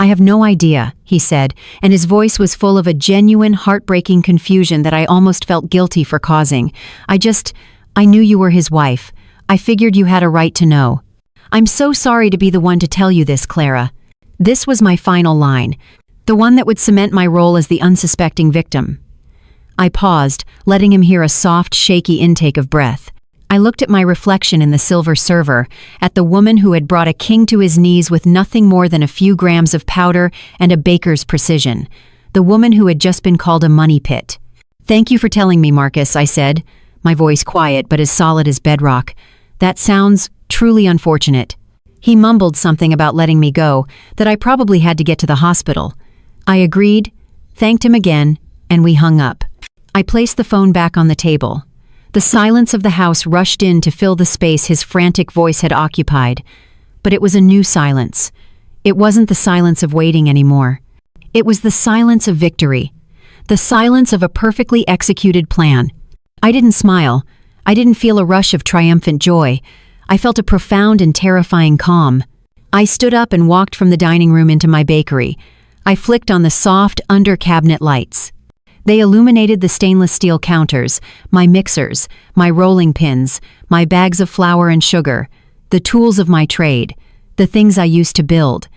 I have no idea, he said, and his voice was full of a genuine, heartbreaking confusion that I almost felt guilty for causing. I knew you were his wife. I figured you had a right to know. I'm so sorry to be the one to tell you this, Clara. This was my final line, the one that would cement my role as the unsuspecting victim. I paused, letting him hear a soft, shaky intake of breath. I looked at my reflection in the silver server, at the woman who had brought a king to his knees with nothing more than a few grams of powder and a baker's precision. The woman who had just been called a money pit. Thank you for telling me, Marcus, I said, my voice quiet but as solid as bedrock. That sounds truly unfortunate. He mumbled something about letting me go, that I probably had to get to the hospital. I agreed, thanked him again, and we hung up. I placed the phone back on the table. The silence of the house rushed in to fill the space his frantic voice had occupied. But it was a new silence. It wasn't the silence of waiting anymore. It was the silence of victory. The silence of a perfectly executed plan. I didn't smile. I didn't feel a rush of triumphant joy. I felt a profound and terrifying calm. I stood up and walked from the dining room into my bakery. I flicked on the soft, under-cabinet lights. They illuminated the stainless steel counters, my mixers, my rolling pins, my bags of flour and sugar, the tools of my trade, the things I used to build.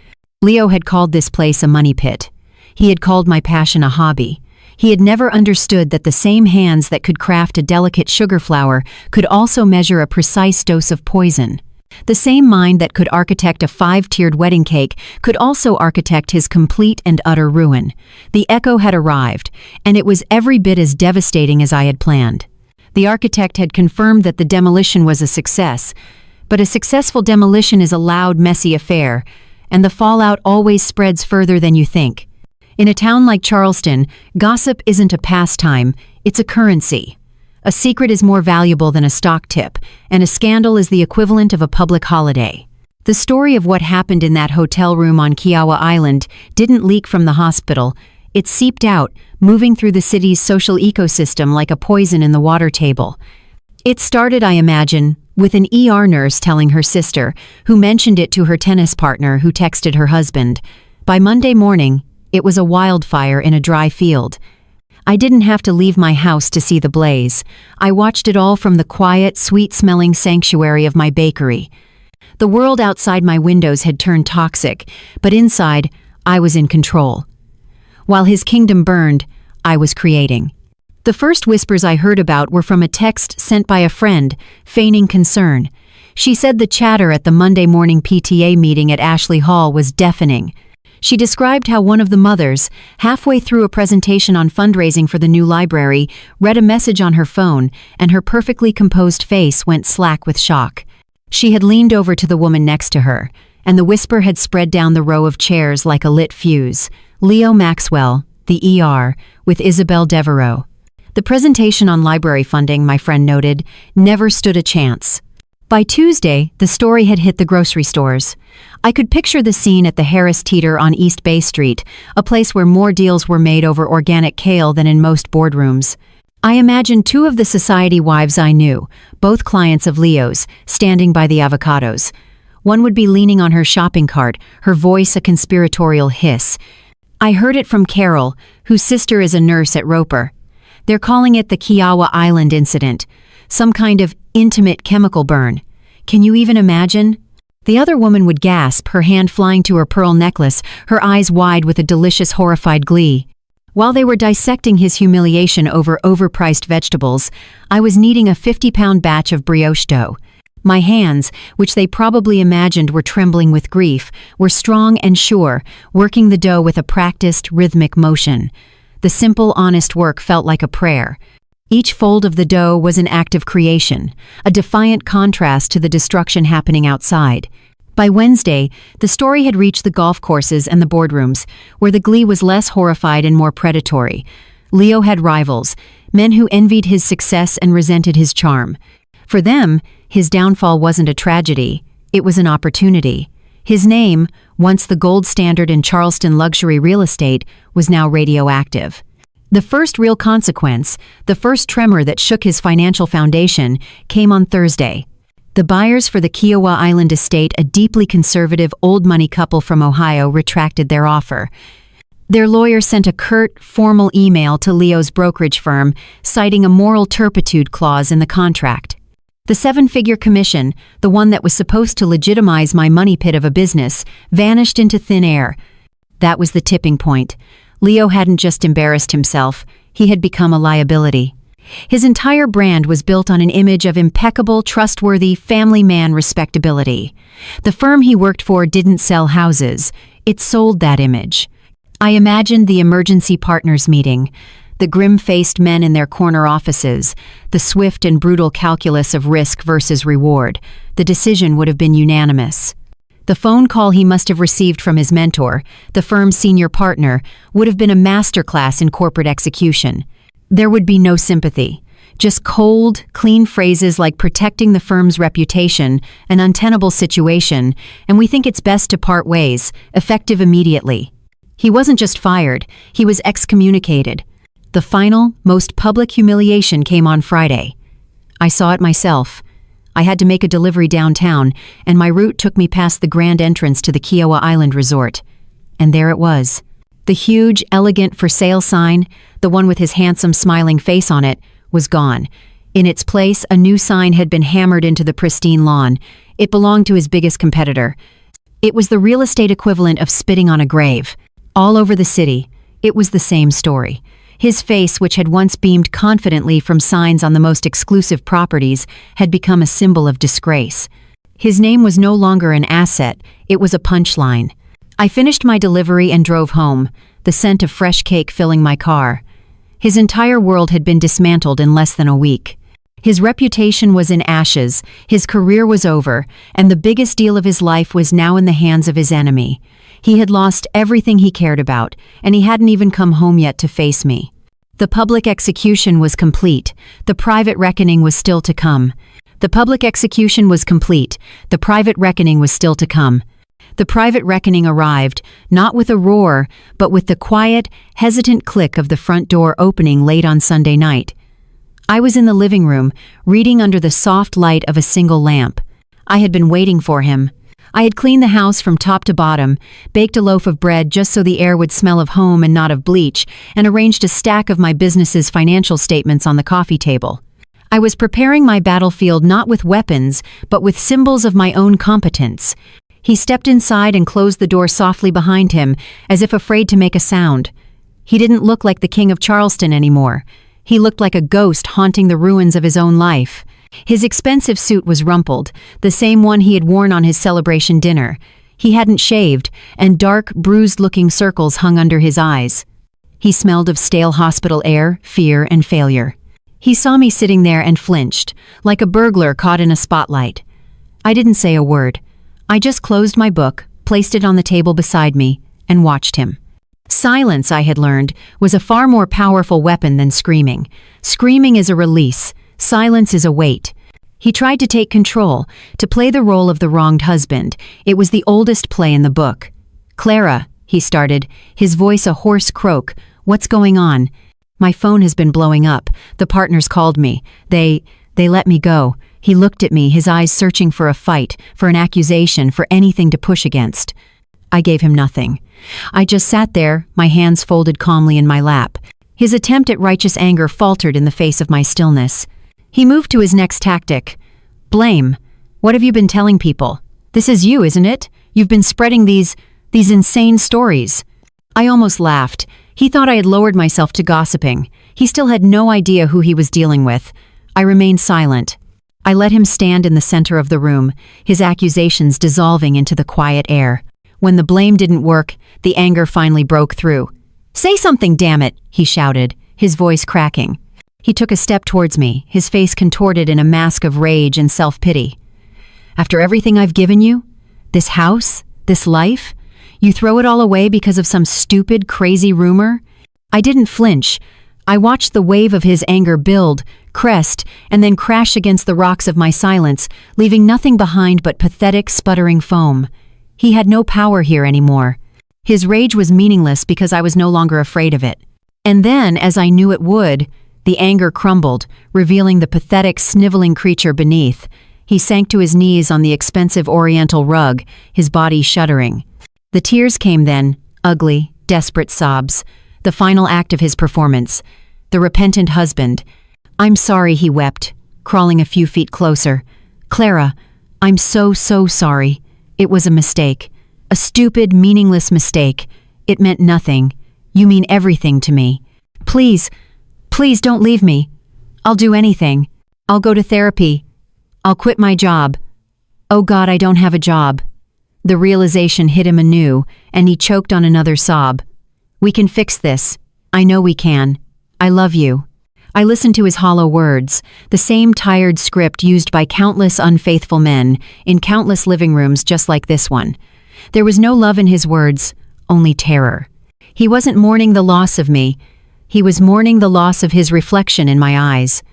Leo had called this place a money pit. He had called my passion a hobby. He had never understood that the same hands that could craft a delicate sugar flour could also measure a precise dose of poison. The same mind that could architect a 5-tiered wedding cake could also architect his complete and utter ruin. The echo had arrived, and it was every bit as devastating as I had planned. The architect had confirmed that the demolition was a success, but a successful demolition is a loud, messy affair, and the fallout always spreads further than you think. In a town like Charleston, gossip isn't a pastime, it's a currency. A secret is more valuable than a stock tip, and a scandal is the equivalent of a public holiday. The story of what happened in that hotel room on Kiowa Island didn't leak from the hospital. It seeped out, moving through the city's social ecosystem like a poison in the water table. It started, I imagine, with an ER nurse telling her sister, who mentioned it to her tennis partner who texted her husband. By Monday morning, it was a wildfire in a dry field. I didn't have to leave my house to see the blaze. I watched it all from the quiet, sweet-smelling sanctuary of my bakery. The world outside my windows had turned toxic, but inside, I was in control. While his kingdom burned, I was creating. The first whispers I heard about were from a text sent by a friend, feigning concern. She said the chatter at the Monday morning PTA meeting at Ashley Hall was deafening. She described how one of the mothers, halfway through a presentation on fundraising for the new library, read a message on her phone, and her perfectly composed face went slack with shock. She had leaned over to the woman next to her, and the whisper had spread down the row of chairs like a lit fuse. Leo Maxwell, the ER, with Isabel Devereaux. The presentation on library funding, my friend noted, never stood a chance. By Tuesday, the story had hit the grocery stores. I could picture the scene at the Harris Teeter on East Bay Street, a place where more deals were made over organic kale than in most boardrooms. I imagined 2 of the society wives I knew, both clients of Leo's, standing by the avocados. One would be leaning on her shopping cart, her voice a conspiratorial hiss. I heard it from Carol, whose sister is a nurse at Roper. They're calling it the Kiowa Island incident, some kind of intimate chemical burn. Can you even imagine? The other woman would gasp, her hand flying to her pearl necklace, her eyes wide with a delicious horrified glee. While they were dissecting his humiliation over overpriced vegetables, I was kneading a 50-pound batch of brioche dough. My hands, which they probably imagined were trembling with grief, were strong and sure, working the dough with a practiced, rhythmic motion. The simple, honest work felt like a prayer. Each fold of the dough was an act of creation, a defiant contrast to the destruction happening outside. By Wednesday, the story had reached the golf courses and the boardrooms, where the glee was less horrified and more predatory. Leo had rivals, men who envied his success and resented his charm. For them, his downfall wasn't a tragedy, it was an opportunity. His name, once the gold standard in Charleston luxury real estate, was now radioactive. The first real consequence, the first tremor that shook his financial foundation, came on Thursday. The buyers for the Kiowa Island estate, a deeply conservative, old-money couple from Ohio, retracted their offer. Their lawyer sent a curt, formal email to Leo's brokerage firm, citing a moral turpitude clause in the contract. The 7-figure commission, the one that was supposed to legitimize my money pit of a business, vanished into thin air. That was the tipping point. Leo hadn't just embarrassed himself, he had become a liability. His entire brand was built on an image of impeccable, trustworthy, family man respectability. The firm he worked for didn't sell houses, it sold that image. I imagined the emergency partners meeting, the grim-faced men in their corner offices, the swift and brutal calculus of risk versus reward. The decision would have been unanimous. The phone call he must have received from his mentor, the firm's senior partner, would have been a masterclass in corporate execution. There would be no sympathy. Just cold, clean phrases like protecting the firm's reputation, an untenable situation, and we think it's best to part ways, effective immediately. He wasn't just fired, he was excommunicated. The final, most public humiliation came on Friday. I saw it myself. I had to make a delivery downtown, and my route took me past the grand entrance to the Kiowa Island Resort. And there it was. The huge, elegant for sale sign, the one with his handsome, smiling face on it, was gone. In its place, a new sign had been hammered into the pristine lawn. It belonged to his biggest competitor. It was the real estate equivalent of spitting on a grave. All over the city, it was the same story. His face, which had once beamed confidently from signs on the most exclusive properties, had become a symbol of disgrace. His name was no longer an asset, it was a punchline. I finished my delivery and drove home, the scent of fresh cake filling my car. His entire world had been dismantled in less than a week. His reputation was in ashes, his career was over, and the biggest deal of his life was now in the hands of his enemy. He had lost everything he cared about, and he hadn't even come home yet to face me. The public execution was complete. The private reckoning was still to come. The public execution was complete. The private reckoning was still to come. The private reckoning arrived, not with a roar, but with the quiet, hesitant click of the front door opening late on Sunday night. I was in the living room, reading under the soft light of a single lamp. I had been waiting for him. I had cleaned the house from top to bottom, baked a loaf of bread just so the air would smell of home and not of bleach, and arranged a stack of my business's financial statements on the coffee table. I was preparing my battlefield not with weapons, but with symbols of my own competence. He stepped inside and closed the door softly behind him, as if afraid to make a sound. He didn't look like the King of Charleston anymore. He looked like a ghost haunting the ruins of his own life. His expensive suit was rumpled, the same one he had worn on his celebration dinner. He hadn't shaved, and dark, bruised-looking circles hung under his eyes. He smelled of stale hospital air, fear, and failure. He saw me sitting there and flinched, like a burglar caught in a spotlight. I didn't say a word. I just closed my book, placed it on the table beside me, and watched him. Silence, I had learned, was a far more powerful weapon than screaming. Screaming is a release. Silence is a weight. He tried to take control, to play the role of the wronged husband. It was the oldest play in the book. "Clara," he started, his voice a hoarse croak. "What's going on?" "My phone has been blowing up. The partners called me. They let me go." He looked at me, his eyes searching for a fight, for an accusation, for anything to push against. I gave him nothing. I just sat there, my hands folded calmly in my lap. His attempt at righteous anger faltered in the face of my stillness. He moved to his next tactic. "Blame. What have you been telling people? This is you, isn't it? You've been spreading these insane stories." I almost laughed. He thought I had lowered myself to gossiping. He still had no idea who he was dealing with. I remained silent. I let him stand in the center of the room, his accusations dissolving into the quiet air. When the blame didn't work, the anger finally broke through. "Say something, damn it," he shouted, his voice cracking. He took a step towards me, his face contorted in a mask of rage and self-pity. "After everything I've given you? This house? This life? You throw it all away because of some stupid, crazy rumor?" I didn't flinch. I watched the wave of his anger build, crest, and then crash against the rocks of my silence, leaving nothing behind but pathetic, sputtering foam. He had no power here anymore. His rage was meaningless because I was no longer afraid of it. And then, as I knew it would, the anger crumbled, revealing the pathetic, sniveling creature beneath. He sank to his knees on the expensive oriental rug, his body shuddering. The tears came then, ugly, desperate sobs. The final act of his performance. The repentant husband. "I'm sorry," he wept, crawling a few feet closer. "Clara, I'm so sorry. It was a mistake. A stupid, meaningless mistake. It meant nothing. You mean everything to me. Please don't leave me. I'll do anything. I'll go to therapy. I'll quit my job. Oh God, I don't have a job." The realization hit him anew, and he choked on another sob. "We can fix this. I know we can. I love you." I listened to his hollow words, the same tired script used by countless unfaithful men in countless living rooms just like this one. There was no love in his words, only terror. He wasn't mourning the loss of me. He was mourning the loss of his reflection in my eyes.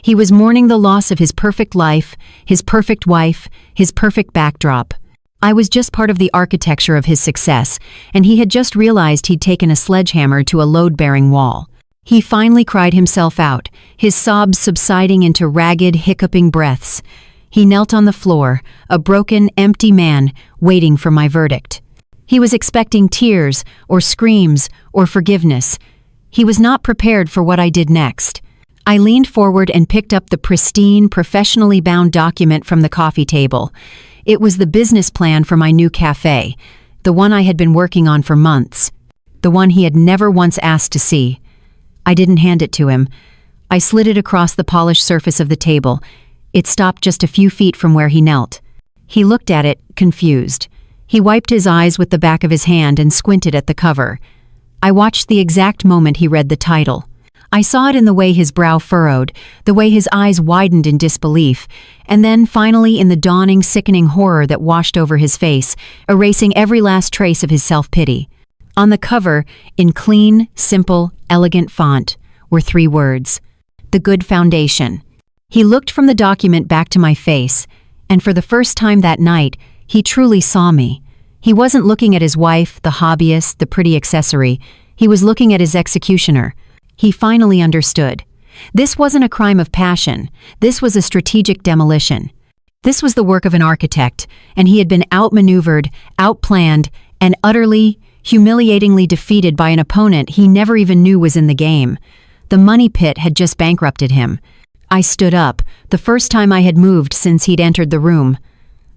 He was mourning the loss of his perfect life, his perfect wife, his perfect backdrop. I was just part of the architecture of his success, and he had just realized he'd taken a sledgehammer to a load-bearing wall. He finally cried himself out, his sobs subsiding into ragged, hiccuping breaths. He knelt on the floor, a broken, empty man, waiting for my verdict. He was expecting tears, or screams, or forgiveness. He was not prepared for what I did next. I leaned forward and picked up the pristine, professionally bound document from the coffee table. It was the business plan for my new cafe, the one I had been working on for months, the one he had never once asked to see. I didn't hand it to him. I slid it across the polished surface of the table. It stopped just a few feet from where he knelt. He looked at it, confused. He wiped his eyes with the back of his hand and squinted at the cover. I watched the exact moment he read the title. I saw it in the way his brow furrowed, the way his eyes widened in disbelief, and then finally in the dawning, sickening horror that washed over his face, erasing every last trace of his self-pity. On the cover, in clean, simple, elegant font, were 3 words: The Good Foundation. He looked from the document back to my face, and for the first time that night, he truly saw me. He wasn't looking at his wife, the hobbyist, the pretty accessory. He was looking at his executioner. He finally understood. This wasn't a crime of passion. This was a strategic demolition. This was the work of an architect, and he had been outmaneuvered, outplanned, and utterly, humiliatingly defeated by an opponent he never even knew was in the game. The money pit had just bankrupted him. I stood up, the first time I had moved since he'd entered the room.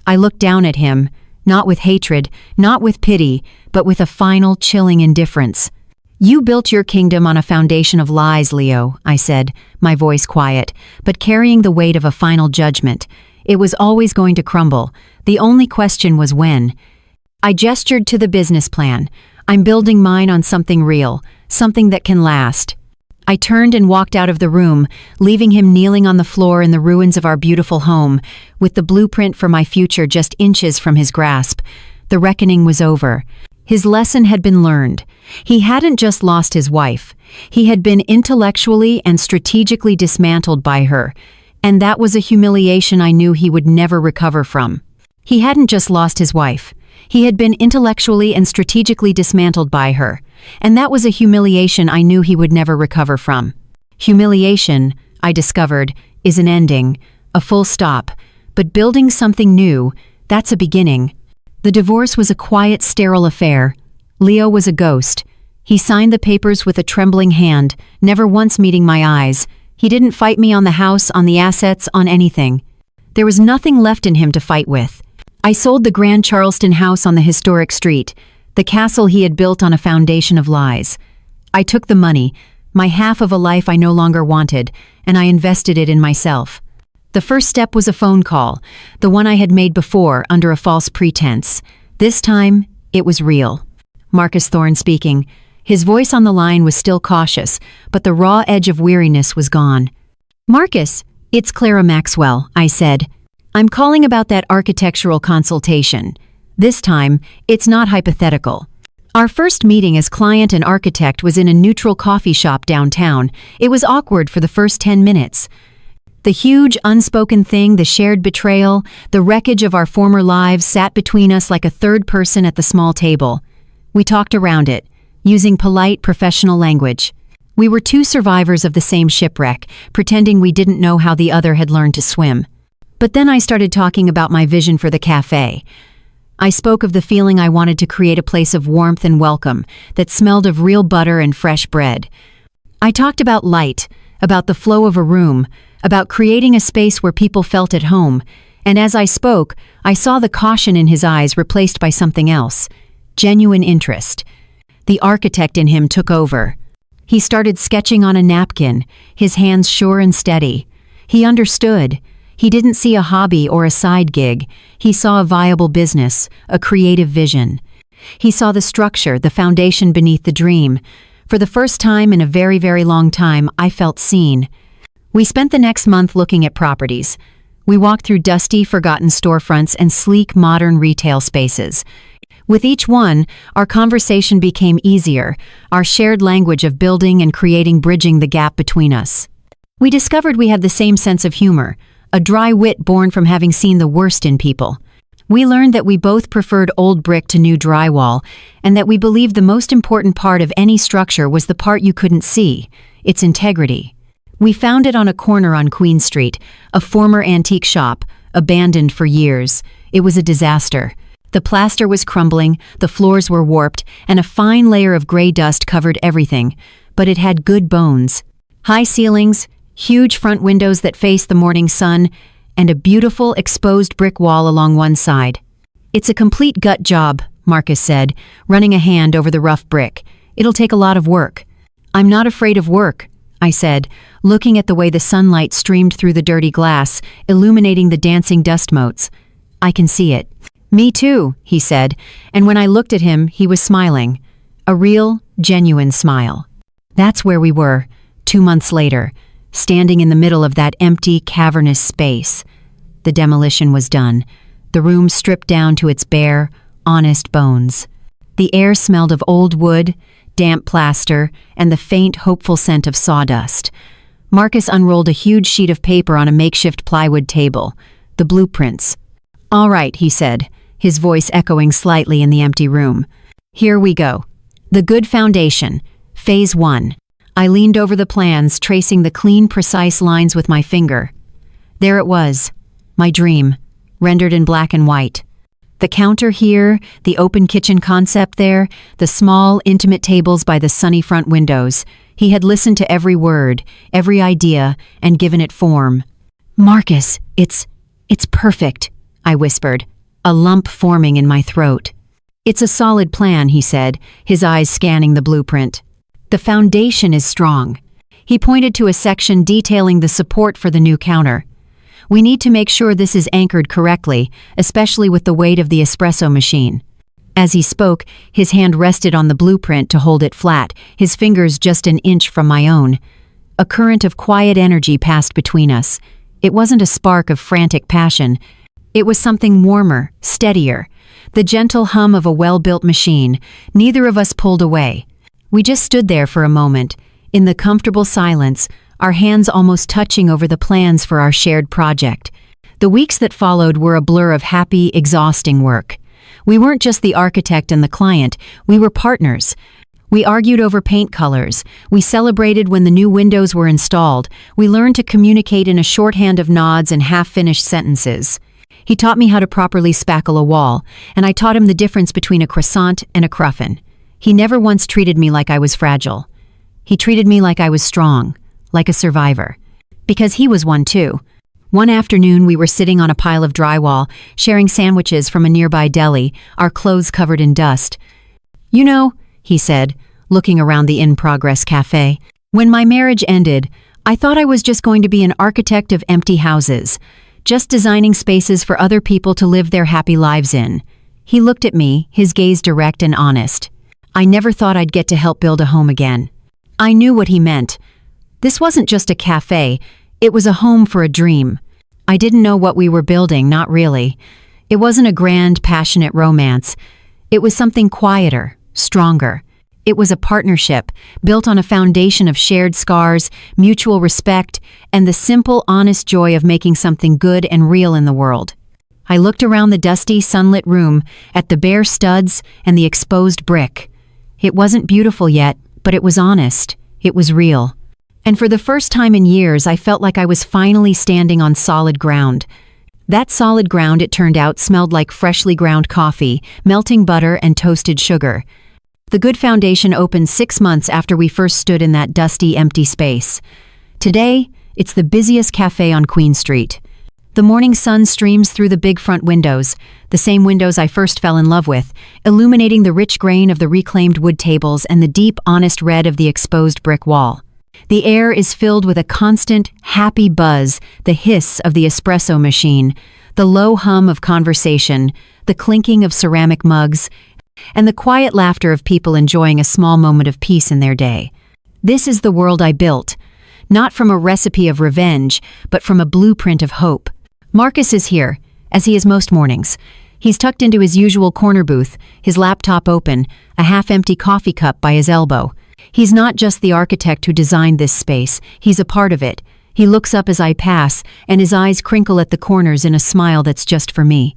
I looked down at him, not with hatred, not with pity, but with a final, chilling indifference. "You built your kingdom on a foundation of lies, Leo," I said, my voice quiet, but carrying the weight of a final judgment. It was always going to crumble. The only question was when. I gestured to the business plan. "I'm building mine on something real, something that can last." I turned and walked out of the room, leaving him kneeling on the floor in the ruins of our beautiful home, with the blueprint for my future just inches from his grasp. The reckoning was over. His lesson had been learned. He hadn't just lost his wife. He had been intellectually and strategically dismantled by her, and that was a humiliation I knew he would never recover from. He hadn't just lost his wife. He had been intellectually and strategically dismantled by her, and that was a humiliation I knew he would never recover from. Humiliation, I discovered, is an ending, a full stop, but building something new, that's a beginning. The divorce was a quiet, sterile affair. Leo was a ghost. He signed the papers with a trembling hand, never once meeting my eyes. He didn't fight me on the house, on the assets, on anything. There was nothing left in him to fight with. I sold the Grand Charleston house on the historic street, the castle he had built on a foundation of lies. I took the money, my half of a life I no longer wanted, and I invested it in myself. The first step was a phone call, the one I had made before under a false pretense. This time, it was real. Marcus Thorne speaking. His voice on the line was still cautious, but the raw edge of weariness was gone. "Marcus, it's Clara Maxwell," I said. "I'm calling about that architectural consultation. This time, it's not hypothetical. Our first meeting as client and architect was in a neutral coffee shop downtown. It was awkward for the first 10 minutes. The huge, unspoken thing, the shared betrayal, the wreckage of our former lives sat between us like a third person at the small table. We talked around it, using polite, professional language. We were 2 survivors of the same shipwreck, pretending we didn't know how the other had learned to swim. But then I started talking about my vision for the cafe. I spoke of the feeling I wanted to create a place of warmth and welcome that smelled of real butter and fresh bread. I talked about light, about the flow of a room, about creating a space where people felt at home, and as I spoke, I saw the caution in his eyes replaced by something else, genuine interest. The architect in him took over. He started sketching on a napkin, his hands sure and steady. He understood. He didn't see a hobby or a side gig. He saw a viable business, a creative vision. He saw the structure, the foundation beneath the dream. For the first time in a very, very long time, I felt seen. We spent the next month looking at properties. We walked through dusty, forgotten storefronts and sleek, modern retail spaces. With each one, our conversation became easier, our shared language of building and creating bridging the gap between us. We discovered we had the same sense of humor, a dry wit born from having seen the worst in people. We learned that we both preferred old brick to new drywall, and that we believed the most important part of any structure was the part you couldn't see, its integrity. We found it on a corner on Queen Street, a former antique shop, abandoned for years. It was a disaster. The plaster was crumbling, the floors were warped, and a fine layer of gray dust covered everything, but it had good bones. High ceilings, huge front windows that faced the morning sun, and a beautiful exposed brick wall along one side. "It's a complete gut job," Marcus said, running a hand over the rough brick. "It'll take a lot of work." "I'm not afraid of work," I said, looking at the way the sunlight streamed through the dirty glass, illuminating the dancing dust motes. "I can see it." "Me too," he said, and when I looked at him, he was smiling. A real, genuine smile. That's where we were, 2 months later, standing in the middle of that empty, cavernous space. The demolition was done, the room stripped down to its bare, honest bones. The air smelled of old wood, damp plaster, and the faint, hopeful scent of sawdust. Marcus unrolled a huge sheet of paper on a makeshift plywood table. The blueprints. "All right," he said, his voice echoing slightly in the empty room. "Here we go. The good foundation. Phase 1. I leaned over the plans, tracing the clean, precise lines with my finger. There it was, my dream, rendered in black and white. The counter here, the open kitchen concept there, the small, intimate tables by the sunny front windows. He had listened to every word, every idea, and given it form. "Marcus, it's perfect," I whispered, a lump forming in my throat. "It's a solid plan," he said, his eyes scanning the blueprint. "The foundation is strong." He pointed to a section detailing the support for the new counter. "We need to make sure this is anchored correctly, especially with the weight of the espresso machine." As he spoke, his hand rested on the blueprint to hold it flat, his fingers just an inch from my own. A current of quiet energy passed between us. It wasn't a spark of frantic passion. It was something warmer, steadier. The gentle hum of a well-built machine. Neither of us pulled away. We just stood there for a moment, in the comfortable silence, our hands almost touching over the plans for our shared project. The weeks that followed were a blur of happy, exhausting work. We weren't just the architect and the client, we were partners. We argued over paint colors, we celebrated when the new windows were installed, we learned to communicate in a shorthand of nods and half-finished sentences. He taught me how to properly spackle a wall, and I taught him the difference between a croissant and a cruffin. He never once treated me like I was fragile. He treated me like I was strong, like a survivor. Because he was one too. One afternoon we were sitting on a pile of drywall, sharing sandwiches from a nearby deli, our clothes covered in dust. "You know," he said, looking around the in-progress cafe, "when my marriage ended, I thought I was just going to be an architect of empty houses, just designing spaces for other people to live their happy lives in." He looked at me, his gaze direct and honest. I never thought I'd get to help build a home again. I knew what he meant. This wasn't just a cafe, it was a home for a dream. I didn't know what we were building, not really. It wasn't a grand, passionate romance. It was something quieter, stronger. It was a partnership, built on a foundation of shared scars, mutual respect, and the simple, honest joy of making something good and real in the world. I looked around the dusty, sunlit room, at the bare studs and the exposed brick. It wasn't beautiful yet, but it was honest. It was real. And for the first time in years, I felt like I was finally standing on solid ground. That solid ground, it turned out, smelled like freshly ground coffee, melting butter, and toasted sugar. The Good Foundation opened 6 months after we first stood in that dusty, empty space. Today, it's the busiest cafe on Queen Street. The morning sun streams through the big front windows, the same windows I first fell in love with, illuminating the rich grain of the reclaimed wood tables and the deep, honest red of the exposed brick wall. The air is filled with a constant, happy buzz, the hiss of the espresso machine, the low hum of conversation, the clinking of ceramic mugs, and the quiet laughter of people enjoying a small moment of peace in their day. This is the world I built, not from a recipe of revenge, but from a blueprint of hope. Marcus is here, as he is most mornings. He's tucked into his usual corner booth, his laptop open, a half-empty coffee cup by his elbow. He's not just the architect who designed this space, he's a part of it. He looks up as I pass, and his eyes crinkle at the corners in a smile that's just for me.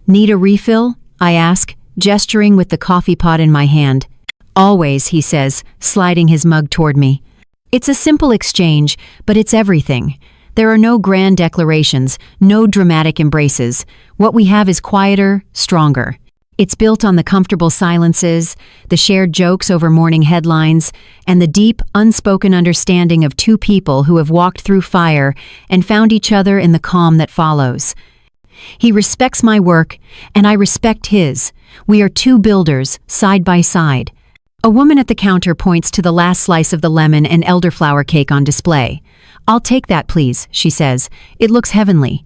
"Need a refill?" I ask, gesturing with the coffee pot in my hand. "Always," he says, sliding his mug toward me. It's a simple exchange, but it's everything. There are no grand declarations, no dramatic embraces. What we have is quieter, stronger. It's built on the comfortable silences, the shared jokes over morning headlines, and the deep, unspoken understanding of two people who have walked through fire and found each other in the calm that follows. He respects my work, and I respect his. We are two builders, side by side. A woman at the counter points to the last slice of the lemon and elderflower cake on display. "I'll take that, please," she says. "It looks heavenly."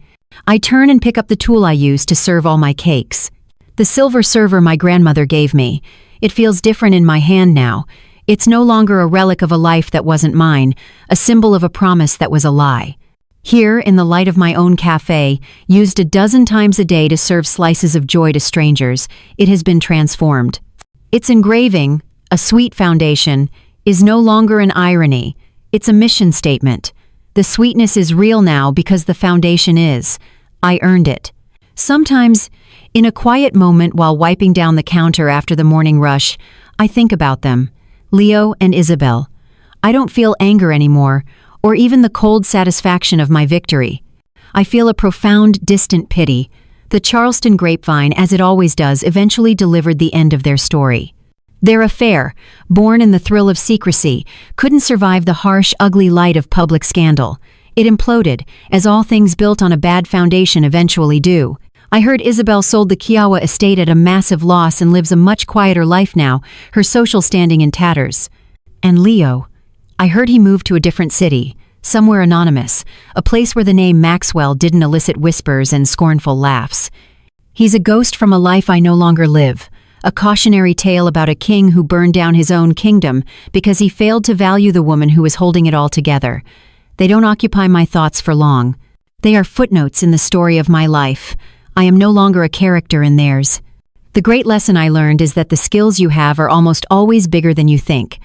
I turn and pick up the tool I use to serve all my cakes. The silver server my grandmother gave me. It feels different in my hand now. It's no longer a relic of a life that wasn't mine, a symbol of a promise that was a lie. Here, in the light of my own cafe, used a dozen times a day to serve slices of joy to strangers, it has been transformed. Its engraving, a sweet foundation, is no longer an irony. It's a mission statement. The sweetness is real now because the foundation is. I earned it. Sometimes, in a quiet moment while wiping down the counter after the morning rush, I think about them, Leo and Isabel. I don't feel anger anymore, or even the cold satisfaction of my victory. I feel a profound, distant pity. The Charleston grapevine, as it always does, eventually delivered the end of their story. Their affair, born in the thrill of secrecy, couldn't survive the harsh, ugly light of public scandal. It imploded, as all things built on a bad foundation eventually do. I heard Isabel sold the Kiowa estate at a massive loss and lives a much quieter life now, her social standing in tatters. And Leo, I heard he moved to a different city, somewhere anonymous, a place where the name Maxwell didn't elicit whispers and scornful laughs. He's a ghost from a life I no longer live, a cautionary tale about a king who burned down his own kingdom because he failed to value the woman who was holding it all together. They don't occupy my thoughts for long. They are footnotes in the story of my life. I am no longer a character in theirs. The great lesson I learned is that the skills you have are almost always bigger than you think.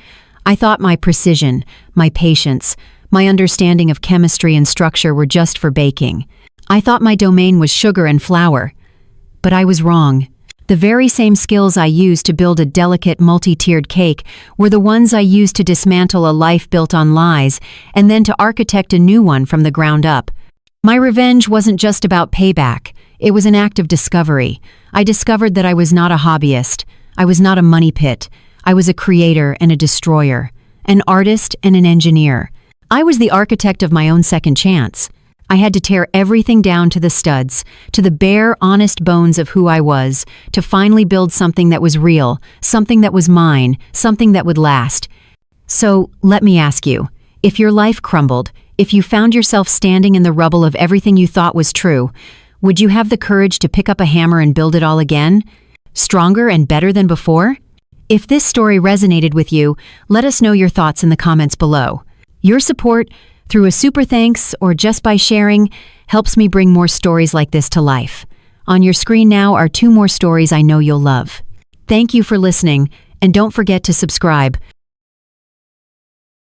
I thought my precision, my patience, my understanding of chemistry and structure were just for baking. I thought my domain was sugar and flour. But I was wrong. The very same skills I used to build a delicate multi-tiered cake were the ones I used to dismantle a life built on lies and then to architect a new one from the ground up. My revenge wasn't just about payback. It was an act of discovery. I discovered that I was not a hobbyist. I was not a money pit. I was a creator and a destroyer, an artist and an engineer. I was the architect of my own second chance. I had to tear everything down to the studs, to the bare, honest bones of who I was, to finally build something that was real, something that was mine, something that would last. So, let me ask you, if your life crumbled, if you found yourself standing in the rubble of everything you thought was true, would you have the courage to pick up a hammer and build it all again? Stronger and better than before? If this story resonated with you, let us know your thoughts in the comments below. Your support, through a super thanks or just by sharing, helps me bring more stories like this to life. On your screen now are 2 more stories I know you'll love. Thank you for listening, and don't forget to subscribe.